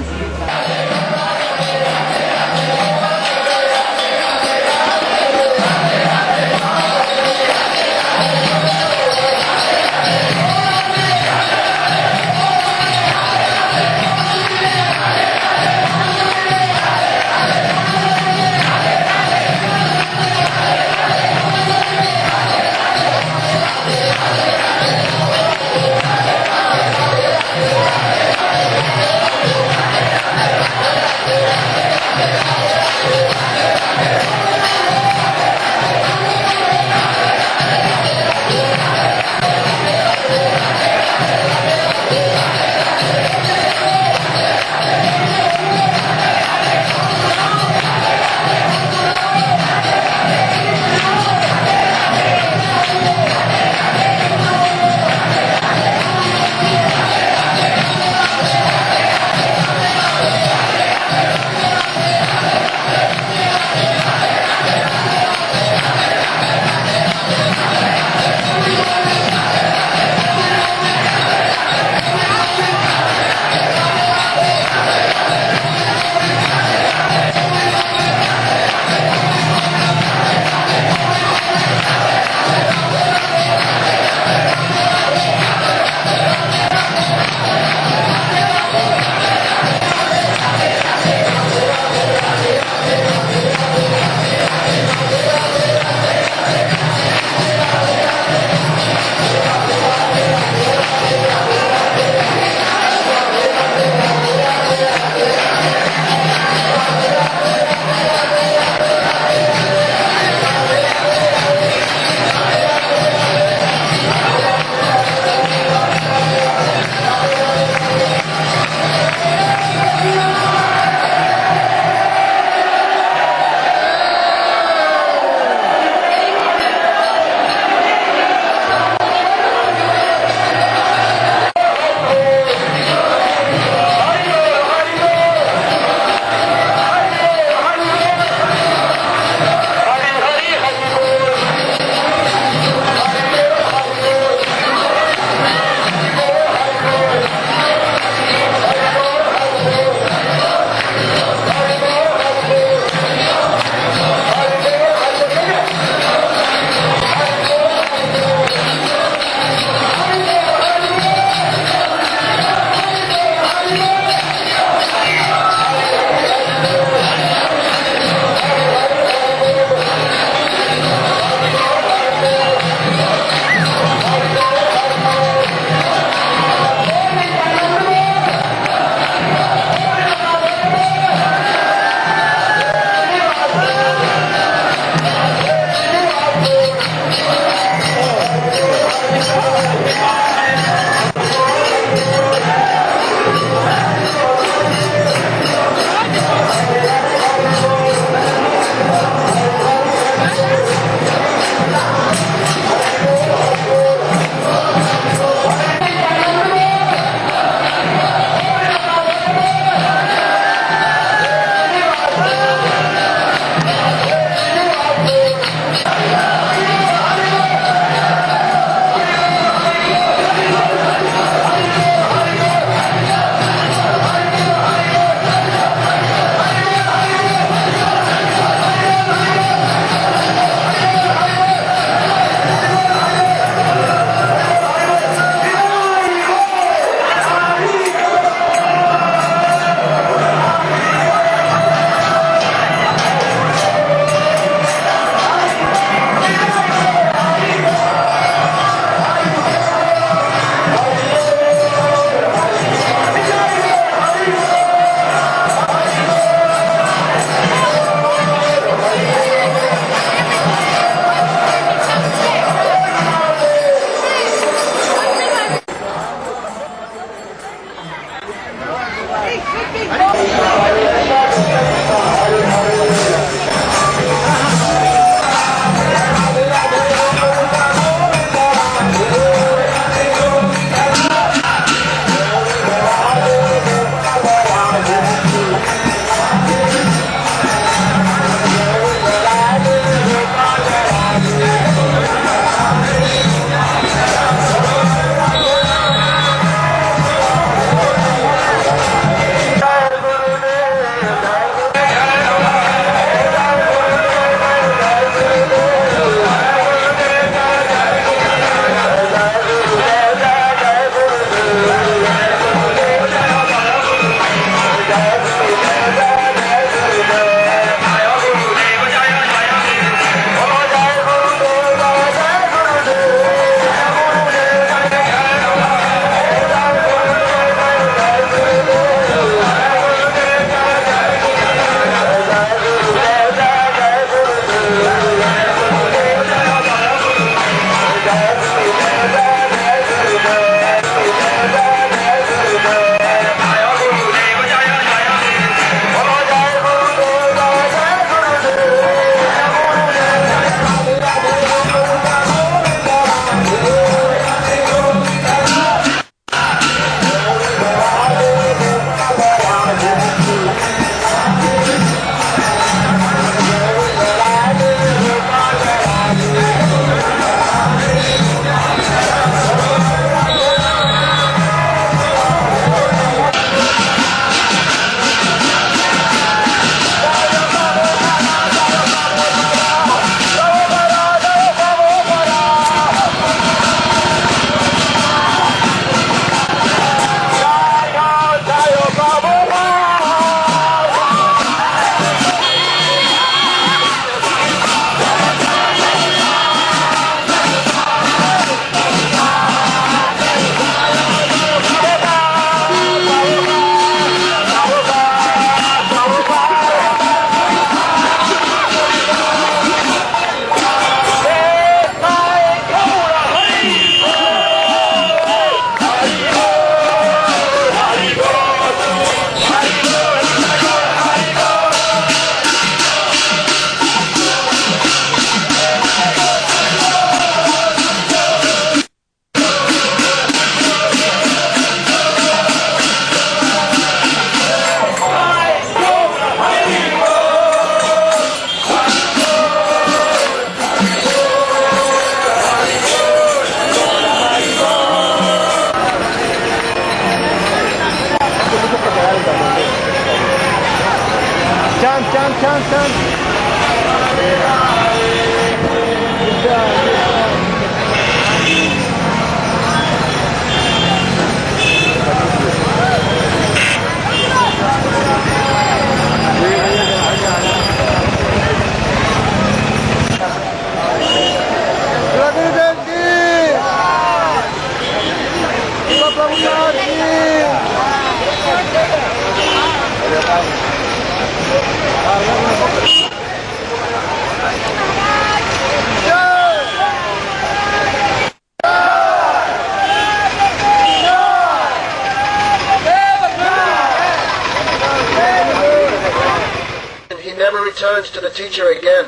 returns to the teacher again.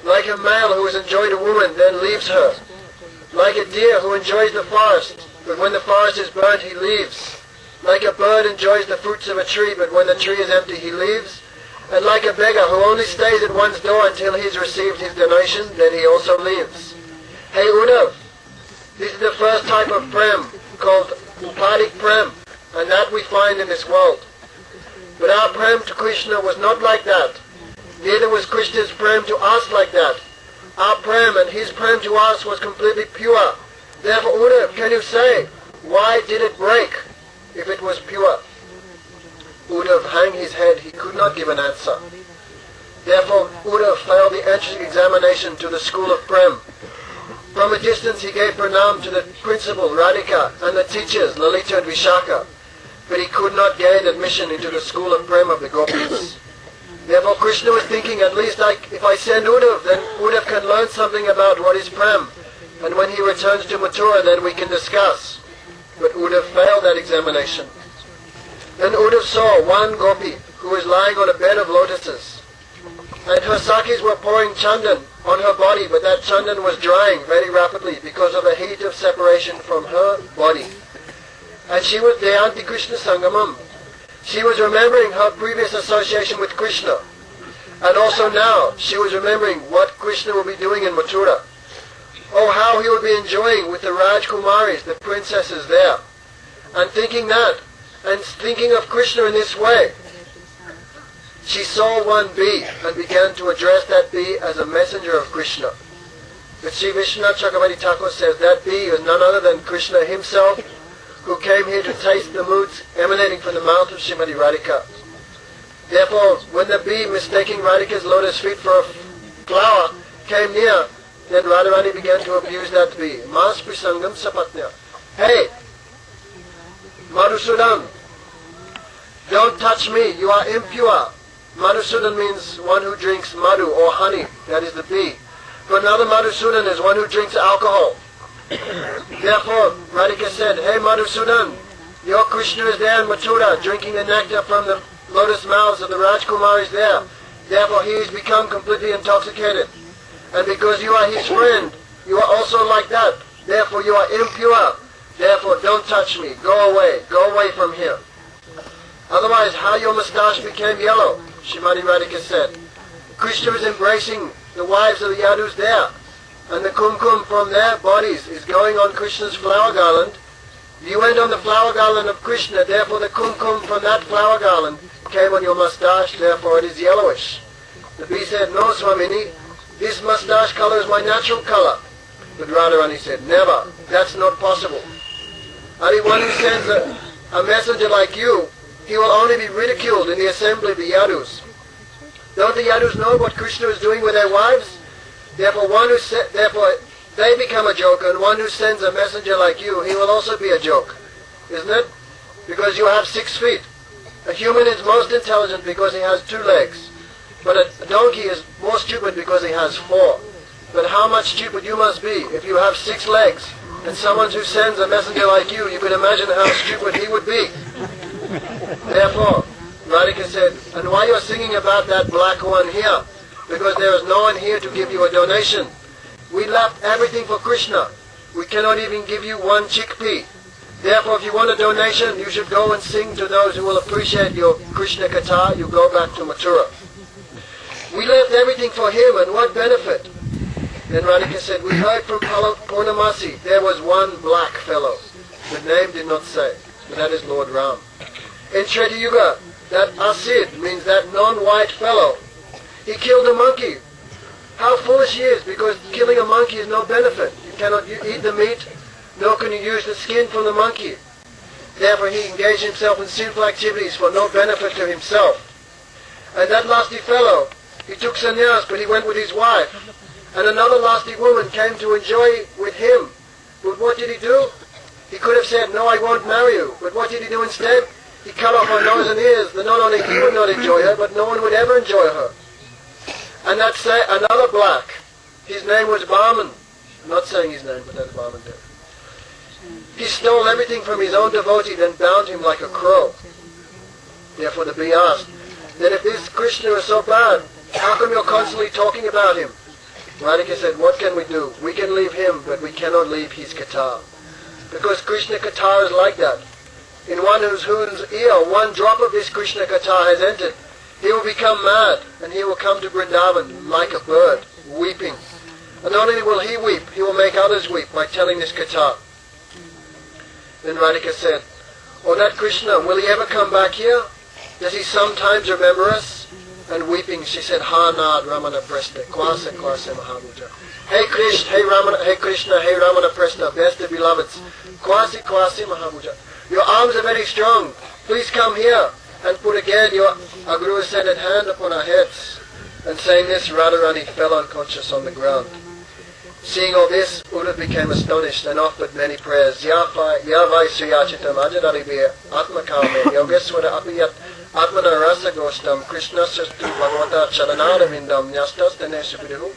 Like a male who has enjoyed a woman, then leaves her. Like a deer who enjoys the forest, but when the forest is burnt, he leaves. Like a bird enjoys the fruits of a tree, but when the tree is empty, he leaves. And like a beggar who only stays at one's door until he's received his donation, then he also leaves. Hey Uddhav, this is the first type of prem, called Upadik prem, and that we find in this world. But our prem to Krishna was not like that. Neither was Krishna's prem to us like that. Our prem and his prem to us was completely pure. Therefore, Uddhav, can you say, why did it break if it was pure? Uddhav hung his head, he could not give an answer. Therefore, Uddhav failed the entrance examination to the school of Prem. From a distance he gave pranam to the principal, Radhika, and the teachers, Lalita and Vishaka, but he could not gain admission into the school of Prem of the Gopis. Therefore Krishna was thinking, at least if I send Uddhav, then Uddhav can learn something about what is Prem, and when he returns to Mathura, then we can discuss. But Uddhav failed that examination. Then Uddhav saw one gopi who was lying on a bed of lotuses. And her sakis were pouring chandan on her body, but that chandan was drying very rapidly because of the heat of separation from her body. And she was Deyanti Krishna Sangamam. She was remembering her previous association with Krishna. And also now, she was remembering what Krishna will be doing in Mathura. Oh, how he would be enjoying with the Rajkumaris, the princesses there. And thinking that, and thinking of Krishna in this way, she saw one bee and began to address that bee as a messenger of Krishna. But Sri Vishwanath Chakravarti Thakur says that bee is none other than Krishna himself, who came here to taste the moods emanating from the mouth of Srimati Radhika. Therefore, when the bee, mistaking Radhika's lotus feet for a flower, came near, then Radharani began to abuse that bee. Mas prisangam sapatnya. Hey, Madhusudan, don't touch me, you are impure. Madhusudan means one who drinks madhu or honey, that is the bee. But another Madhusudan is one who drinks alcohol. Therefore, Radhika said, hey Madhusudan, your Krishna is there in Mathura, drinking the nectar from the lotus mouths of the Rajkumaris there. Therefore he has become completely intoxicated. And because you are his friend, you are also like that. Therefore you are impure. Therefore don't touch me. Go away from here. Otherwise, how your moustache became yellow, Srimati Radhika said. Krishna is embracing the wives of the Yadus there. And the kumkum from their bodies is going on Krishna's flower garland. You went on the flower garland of Krishna, therefore the kumkum from that flower garland came on your moustache, therefore it is yellowish. The bee said, no Swamini, this moustache color is my natural color. But Radharani said, never, that's not possible. Anyone who sends a messenger like you, he will only be ridiculed in the assembly of the Yadus. Don't the Yadus know what Krishna is doing with their wives? Therefore they become a joker, and one who sends a messenger like you, he will also be a joke. Isn't it? Because you have 6 feet. A human is most intelligent because he has 2 legs. But a donkey is more stupid because he has 4. But how much stupid you must be if you have 6 legs, and someone who sends a messenger like you can imagine how stupid he would be. Therefore, Radhika said, and why you're singing about that black one here? Because there is no one here to give you a donation. We left everything for Krishna. We cannot even give you 1 chickpea. Therefore, if you want a donation, you should go and sing to those who will appreciate your Krishna Katha. You go back to Mathura. We left everything for him, and what benefit? Then Radhika said, we heard from Purnamasi, there was one black fellow. The name did not say, but that is Lord Ram. In Treta Yuga, that Asid means that non-white fellow. He killed a monkey. How foolish he is, because killing a monkey is no benefit. You cannot eat the meat, nor can you use the skin from the monkey. Therefore he engaged himself in sinful activities for no benefit to himself. And that lusty fellow, he took sannyas, but he went with his wife. And another lusty woman came to enjoy with him. But what did he do? He could have said, no, I won't marry you. But what did he do instead? He cut off her nose and ears, that not only he would not enjoy her, but no one would ever enjoy her. And that's another black. His name was Barman. I'm not saying his name, but that's Barman there. He stole everything from his own devotee, then bound him like a crow. Therefore the bee asked, then if this Krishna is so bad, how come you're constantly talking about him? Radhika said, what can we do? We can leave him, but we cannot leave his Katha. Because Krishna Katha is like that. In one whose ear 1 drop of this Krishna Katha has entered, he will become mad, and he will come to Vrindavan like a bird, weeping. And not only will he weep, he will make others weep by telling this Katha. Then Radhika said, oh, that Krishna, will he ever come back here? Does he sometimes remember us? And weeping, she said, Ha Nad Ramana Presta, Kwasa Kwasa Mahabhuta. Hey Krishna, hey Ramana Presta, best of beloveds, Kwasi Kwasi Mahabhuta. Your arms are very strong. Please come here and put again your Aguru ascended hand upon our heads. And saying this, Radharani fell unconscious on the ground. Seeing all this, Uddhav became astonished and offered many prayers. Yavai Sriyachitam Ajadaribe Atmakame Yogeswara Apiyat Atmana Rasa Gostam Krishna Sastu Bhagavata Charanadamindam Nyastas Taneshabidu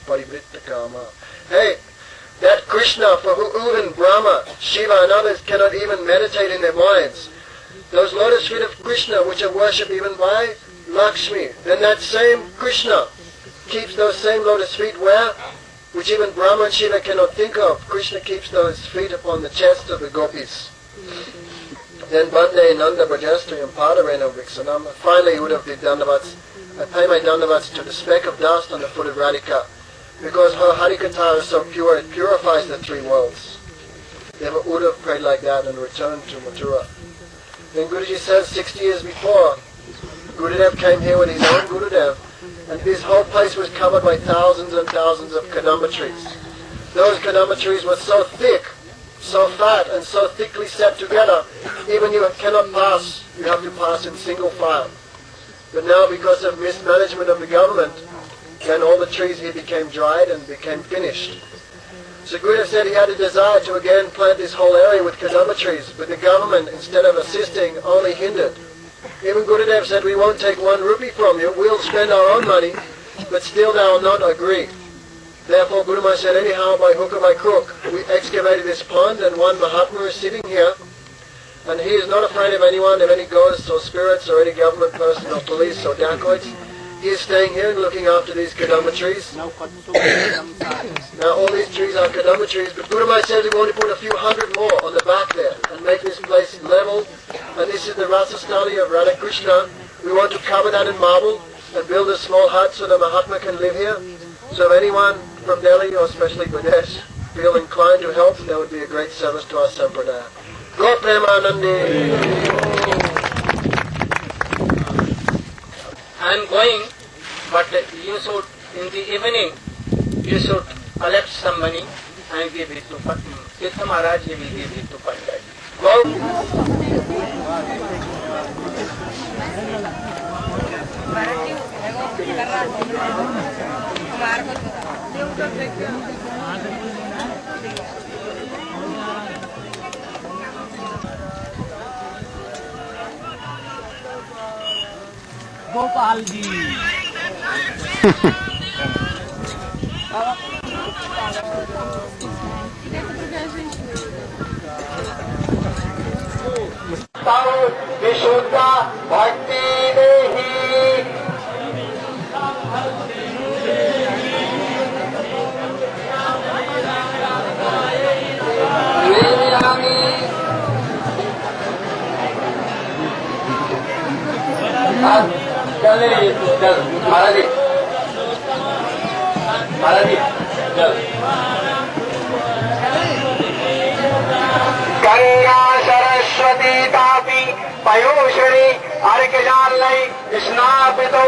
Paribritta Kama. Hey, that Krishna for who even Brahma, Shiva and others cannot even meditate in their minds. those lotus feet of Krishna which are worshipped even by Lakshmi, then that same Krishna keeps those same lotus feet where? Which even Brahma and Shiva cannot think of. Krishna keeps those feet upon the chest of the gopis. Then Bande Nanda Brajastri and Padarena Viksanam. Finally he would have did dandavats. I pay my dandavats to the speck of dust on the foot of Radhika, because her Harikatha is so pure, it purifies the three worlds. Deva would have prayed like that and returned to Mathura. Then Guruji says 60 years before, Gurudev came here with his own Gurudev, and this whole place was covered by thousands and thousands of kadamba trees. Those kadamba trees were so thick, so fat, and so thickly set together, even you cannot pass, you have to pass in single file. But now, because of mismanagement of the government, then all the trees here became dried and became finished. So Gurudev said he had a desire to again plant this whole area with kadamba trees, but the government, instead of assisting, only hindered. Even Gurudev said, we won't take 1 rupee from you, we'll spend our own money, but still thou will not agree. Therefore Guru Maharaj said, anyhow, by hook or by crook, we excavated this pond, and one Mahatma is sitting here, and he is not afraid of anyone, of any ghosts or spirits or any government person or police or dacoits. He is staying here and looking after these kadamba trees. Now all these trees are kadamba trees, but Guru Maharaj said we want to put a few hundred more on the back there and make this place level. And this is the Rasastali of Radha Krishna. We want to cover that in marble and build a small hut so the Mahatma can live here. So if anyone from Delhi or especially Ganesh feel inclined to help, that would be a great service to our Sampradaya. Go Premanandi! I am going, but you should, in the evening, you should collect some money and give it to Tirtha Maharaj, he will give it to Pandit. Go! Gopal ji. Vishuddha Bhakti Dehi. चल महाराज जी चल गंगा सरस्वती तापी पयोषणी अर्घजालय स्नापितो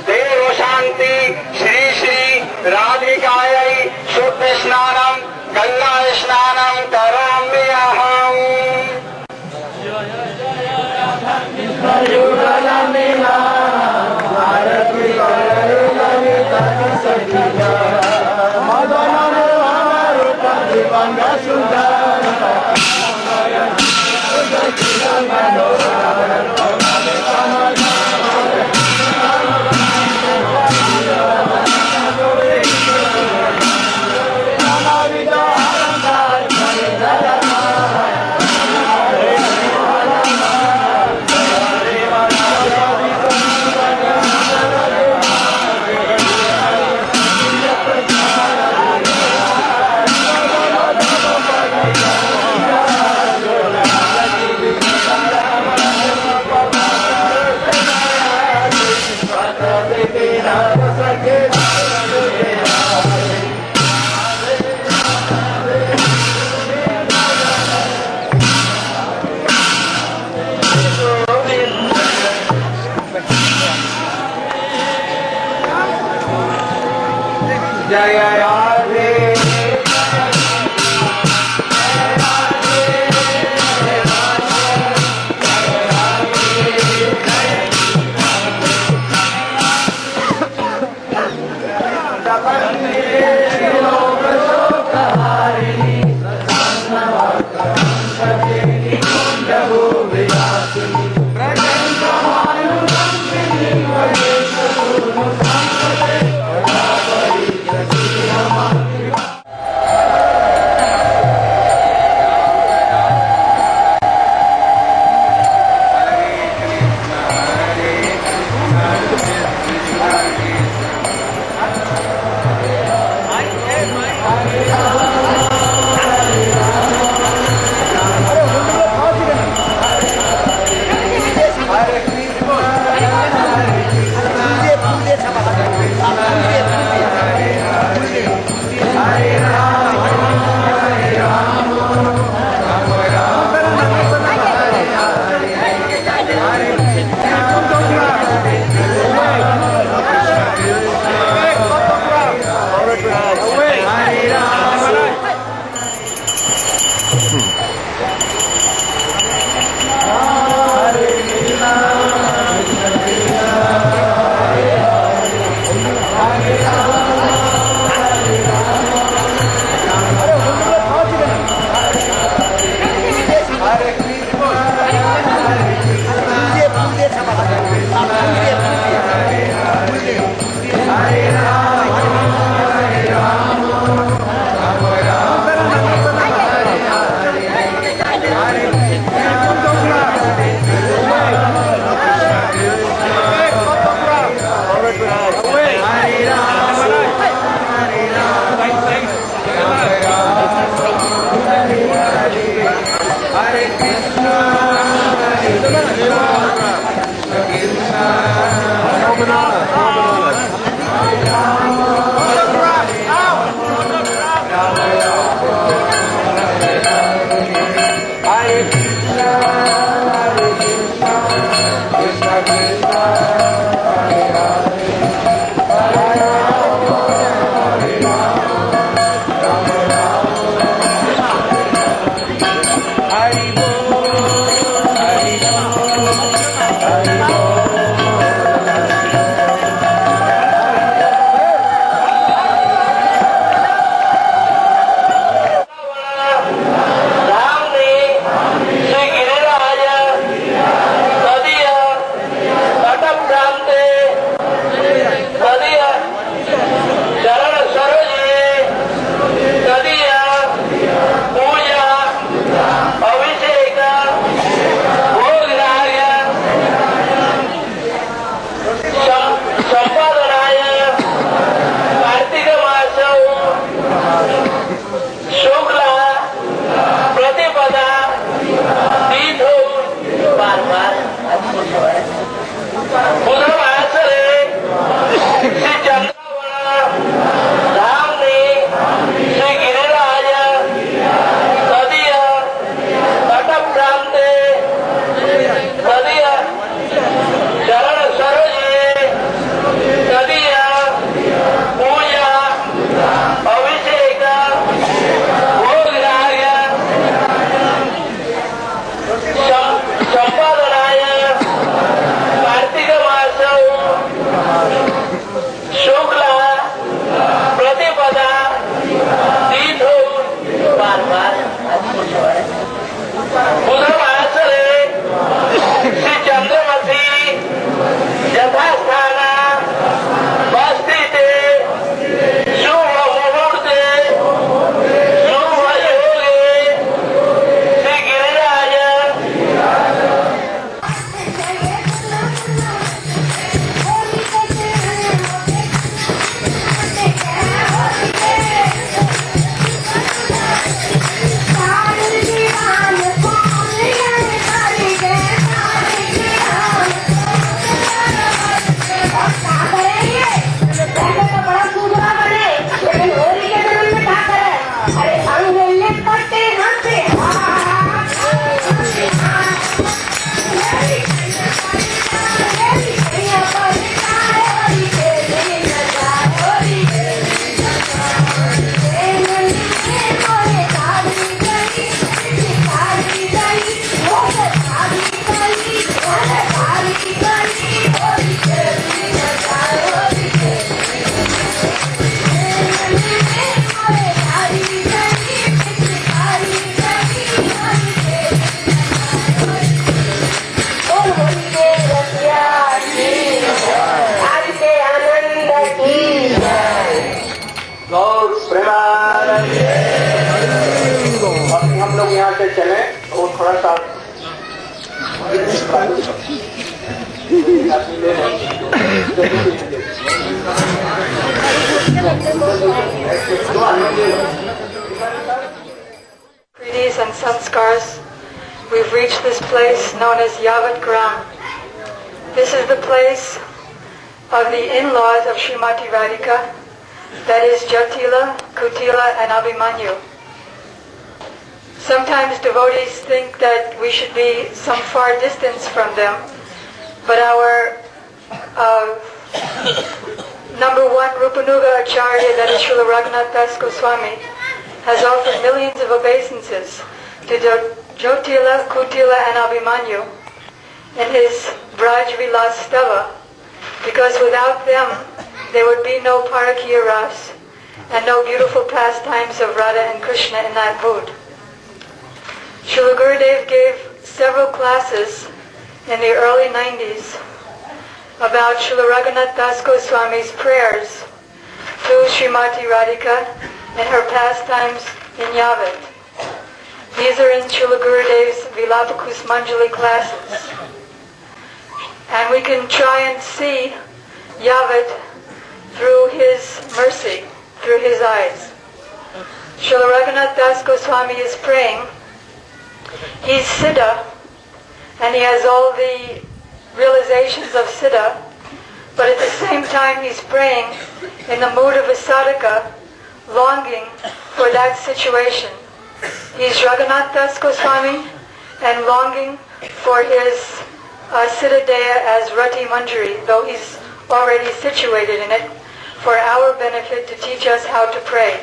देव शांति श्री श्री राधिकायै शुद्ध स्नानम गंगा स्नानम करोमि अहम् अभी हम लोग यहाँ से चले और थोड़ा सा Preetis and sanskars, we've reached this place known as Yavat Gram. This is the place of the in-laws of Srimati Radhika, that is Jyotila, Kutila and Abhimanyu. Sometimes devotees think that we should be some far distance from them, but our number one Rupanuga Acharya, that is Srila Raghunath Das Goswami, has offered millions of obeisances to Jyotila, Kutila and Abhimanyu in his Braj Vilas Stava, because without them there would be no Parakiya Ras and no beautiful pastimes of Radha and Krishna in that mood. Srila Gurudev gave several classes in the early 90s about Srila Raghunath Das Goswami's prayers to Srimati Radhika and her pastimes in Yavat. These are in Srila Gurudev's Vilapa Kusmanjali classes. And we can try and see Yavat through his mercy, through his eyes. Srila Raghunath Das Goswami is praying. He's Siddha, and he has all the realizations of Siddha, but at the same time he's praying in the mood of a sadhaka, longing for that situation. He's Raghunath Das Goswami and longing for his Siddha Deha as Rati Manjari, though he's already situated in it, for our benefit to teach us how to pray.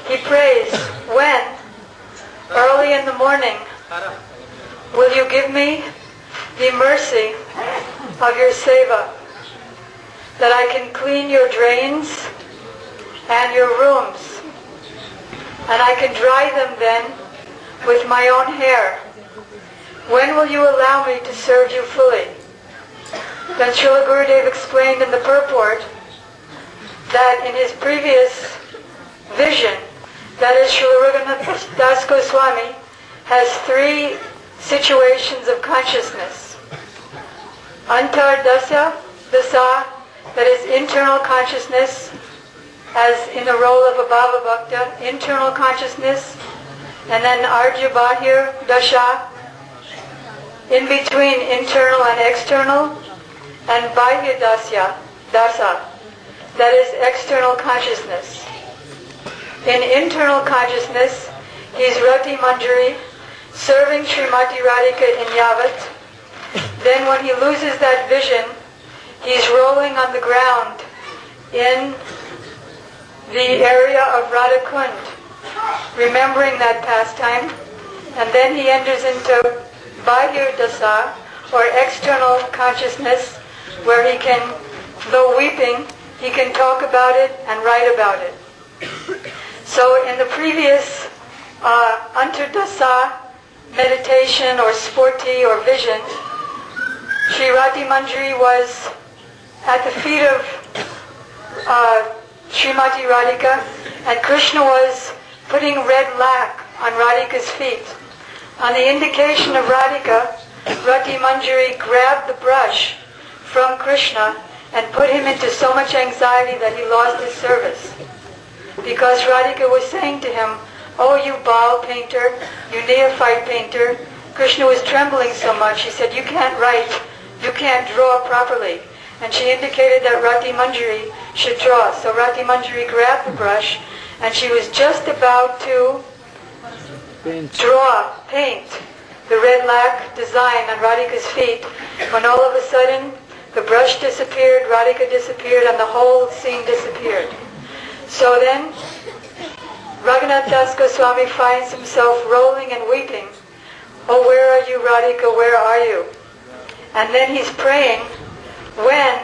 He prays, when? Early in the morning, will you give me the mercy of your seva, that I can clean your drains and your rooms, and I can dry them then with my own hair. When will you allow me to serve you fully? Then Srila Gurudev explained in the purport that in his previous vision, that is Srila Raghunath Das Goswami has three situations of consciousness. Antar Dasa, that is internal consciousness, as in the role of a Bhava Bhakta, internal consciousness, and then Arjya Bahir Dasha, in between internal and external, and Bahya Dasa, that is external consciousness. In internal consciousness, he's Rati Manjari, serving Srimati Radhika in Yavat. Then when he loses that vision, he's rolling on the ground in the area of Radha Kund, remembering that pastime, and then he enters into Bahir Dasa, or external consciousness, where he can, though weeping, he can talk about it and write about it. So in the previous Antardasa meditation or sporti or vision, Sri Rati Manjari was at the feet of Srimati Radhika, and Krishna was putting red lac on Radhika's feet. On the indication of Radhika, Rati Manjari grabbed the brush from Krishna and put him into so much anxiety that he lost his service. Because Radhika was saying to him, "Oh, you Baal painter, you neophyte painter." Krishna was trembling so much, he said, "You can't write, you can't draw properly." And she indicated that Rati Manjari should draw. So Rati Manjari grabbed the brush, and she was just about to paint. the red lac design on Radhika's feet, when all of a sudden the brush disappeared, Radhika disappeared, and the whole scene disappeared. So then Raghunath Das Goswami finds himself rolling and weeping. Oh, where are you, Radhika? Where are you? And then he's praying, when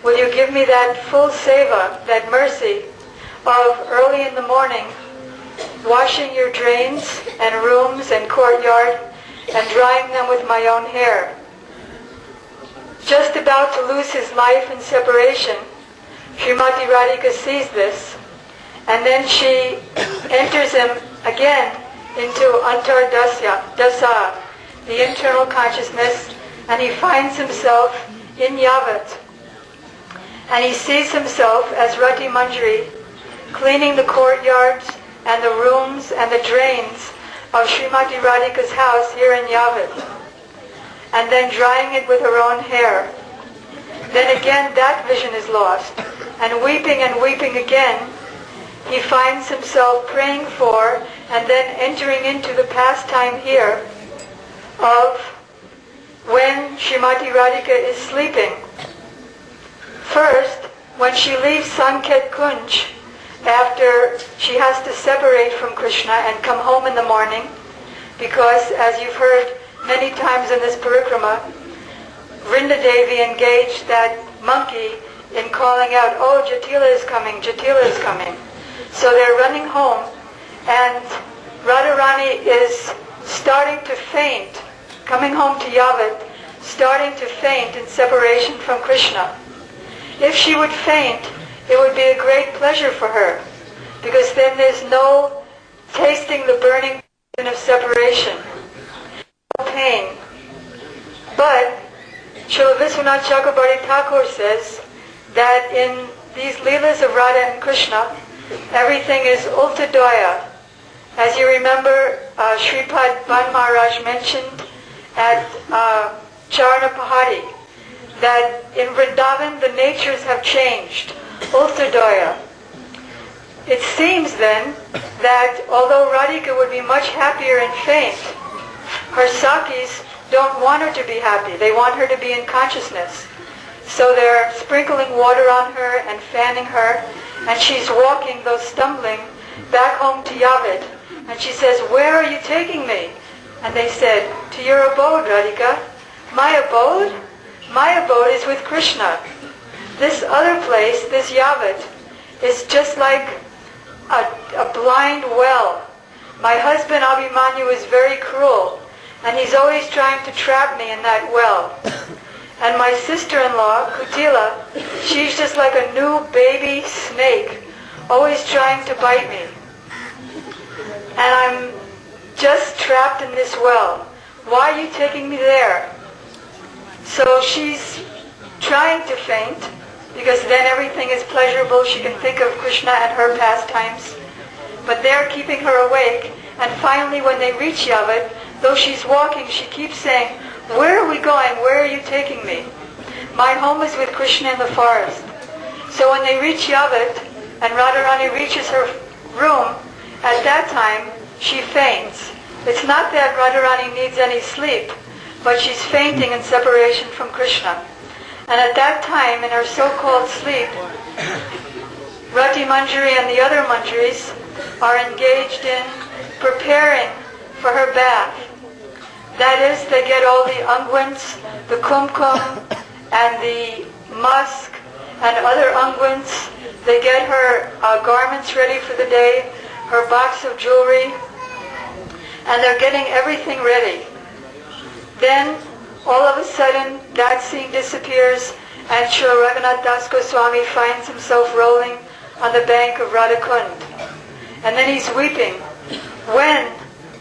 will you give me that full seva, that mercy of early in the morning, washing your drains and rooms and courtyard and drying them with my own hair? Just about to lose his life in separation, Srimati Radhika sees this, and then she enters him again into Antardasa, the internal consciousness, and he finds himself in Yavat. And he sees himself as Rati Manjari, cleaning the courtyards and the rooms and the drains of Srimati Radhika's house here in Yavat, and then drying it with her own hair. Then again that vision is lost, and weeping again, he finds himself praying for and then entering into the pastime here of when Srimati Radhika is sleeping. First, when she leaves Sanket Kunj, after she has to separate from Krishna and come home in the morning, because as you've heard many times in this parikrama, Vrinda Devi engaged that monkey in calling out, oh, Jatila is coming, Jatila is coming. So they're running home, and Radharani is starting to faint, coming home to Yavat, starting to faint in separation from Krishna. If she would faint, it would be a great pleasure for her, because then there's no tasting the burning of separation, no pain. But Srila Vishwanath Chakrabarti Thakur says that in these Leelas of Radha and Krishna, everything is ulta doya. As you remember, Sripad Ban Maharaj mentioned at Charana Pahari that in Vrindavan the natures have changed, ulta doya. It seems then that although Radhika would be much happier and faint, her Sakis don't want her to be happy. They want her to be in consciousness. So they're sprinkling water on her and fanning her, and she's walking, though stumbling, back home to Yavat. And she says, where are you taking me? And they said, to your abode, Radhika. My abode? My abode is with Krishna. This other place, this Yavat, is just like a blind well. My husband Abhimanyu is very cruel, and he's always trying to trap me in that well. And my sister-in-law, Kutila, she's just like a new baby snake, always trying to bite me. And I'm just trapped in this well. Why are you taking me there? So she's trying to faint, because then everything is pleasurable. She can think of Krishna and her pastimes. But they're keeping her awake. And finally, when they reach Yavat, though she's walking, she keeps saying, where are we going? Where are you taking me? My home is with Krishna in the forest. So when they reach Yavat, and Radharani reaches her room, at that time, she faints. It's not that Radharani needs any sleep, but she's fainting in separation from Krishna. And at that time, in her so-called sleep, Rati Manjari and the other Manjaris are engaged in preparing for her bath. That is, they get all the unguents, the kumkum, and the musk, and other unguents. They get her garments ready for the day, her box of jewelry, and they're getting everything ready. Then, all of a sudden, that scene disappears, and Srila Raghunath Das Goswami finds himself rolling on the bank of Radhakund. And then he's weeping. When,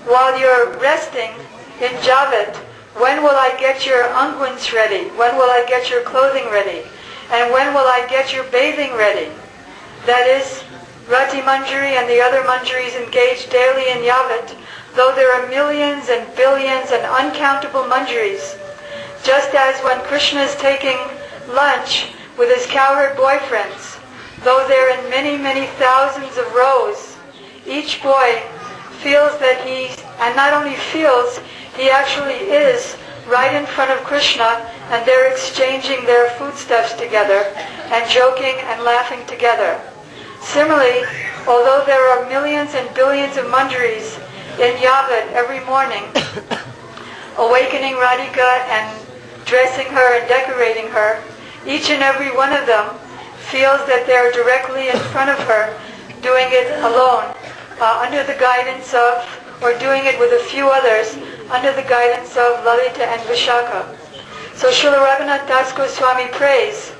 while you're resting in Javat, when will I get your unguents ready? When will I get your clothing ready? And when will I get your bathing ready? That is, Rati Manjari and the other Manjaris engaged daily in Yavat, though there are millions and billions and uncountable Manjaris. Just as when Krishna is taking lunch with his cowherd boyfriends, though they're in many, many thousands of rows, each boy feels that and not only feels, he actually is right in front of Krishna, and they're exchanging their foodstuffs together and joking and laughing together. Similarly, although there are millions and billions of manjaris in Yavad every morning, awakening Radhika and dressing her and decorating her, each and every one of them feels that they're directly in front of her, doing it alone, under the guidance of, or doing it with a few others, under the guidance of Lalita and Vishaka. So Srila Raghunath Das Goswami prays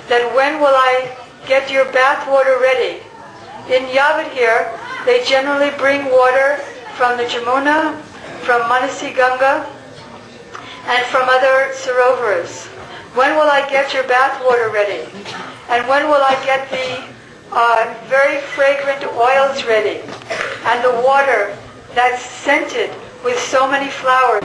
that when will I get your bath water ready? In Yavad here, they generally bring water from the Jamuna, from Manasi Ganga, and from other sarovaras. When will I get your bath water ready? And when will I get the very fragrant oils ready? And the water that's scented with so many flowers.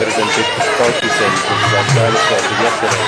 Better than big funky things, which is like dinosaurs from yesterday.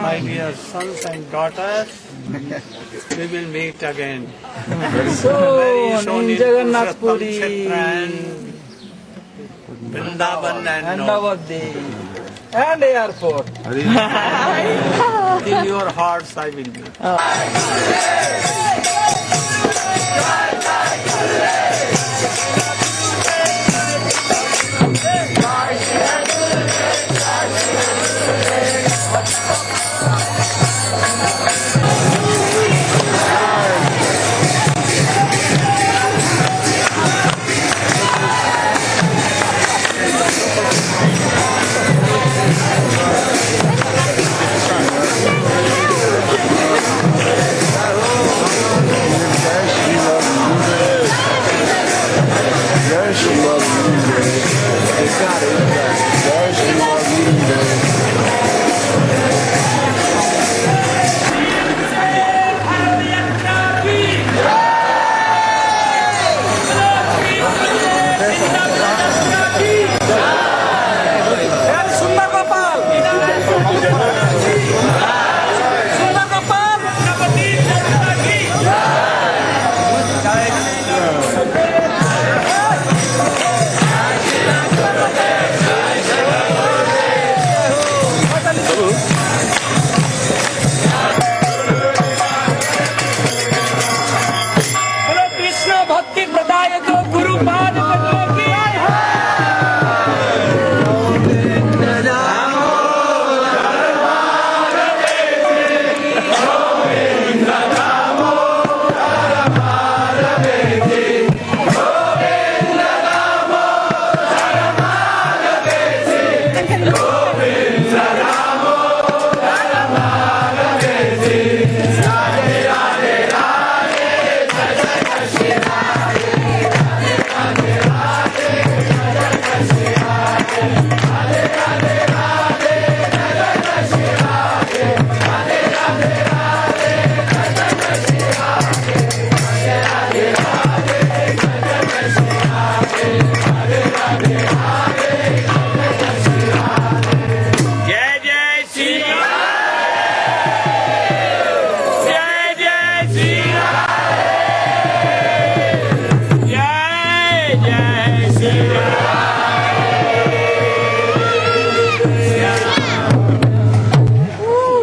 My dear sons and daughters, we will meet again. Soon in Jagannath Puri Vrindavan and Navadvip and airport. in your hearts I will be.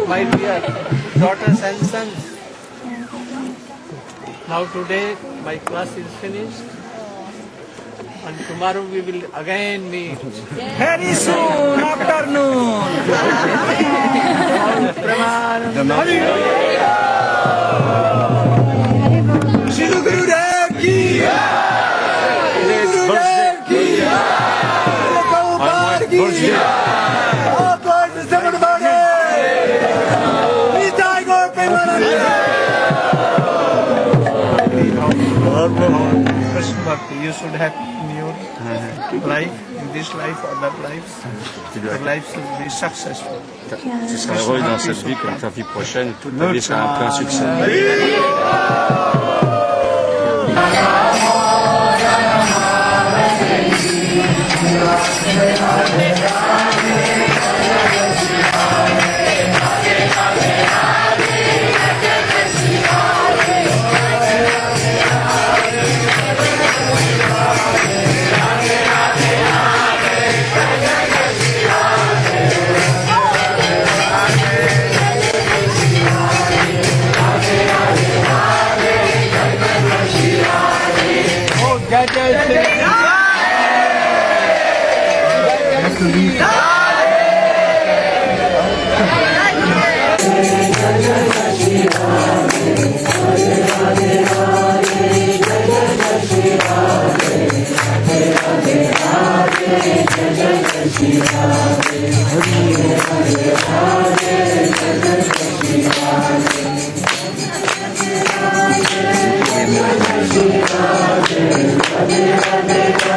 My dear daughters and sons, now today my class is finished and tomorrow we will again meet. Very soon, afternoon. Shri Guru Dev ki Shri Guru Dev ki Prabhupada ki Oh God, Mr. Prabhupada Nitai Gaur Premanand Krishna Bhakti, you should have in your life, in this life or that life, your life should be successful. Tu seras heureux dans cette vie comme ta vie prochaine, toute ta vie sera un plein succès. Radhe Radhe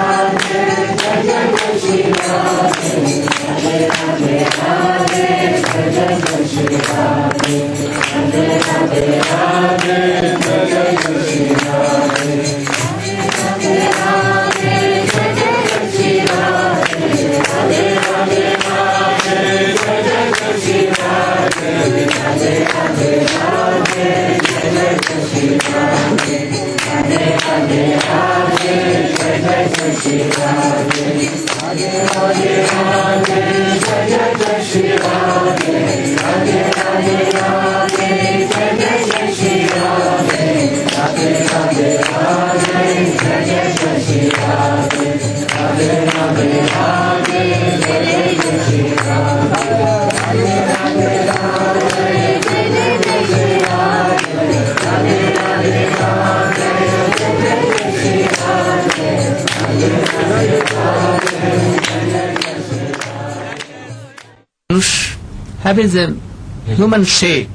Having a human shape,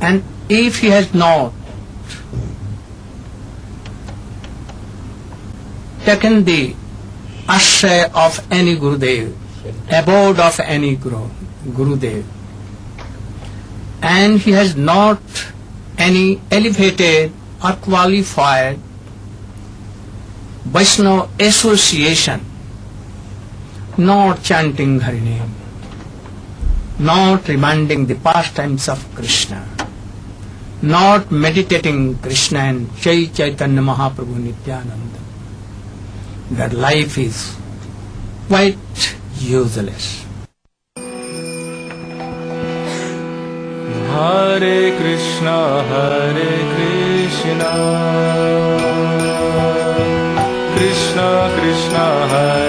and if he has not taken the ashraya of any Gurudev, abode of any Gurudev, and he has not any elevated or qualified Vaishnava association, not chanting Hari name, not reminding the pastimes of Krishna, not meditating Krishna and Chai Chaitanya Mahaprabhu Nityananda, their life is quite useless. Hare Krishna, Krishna Krishna, Hare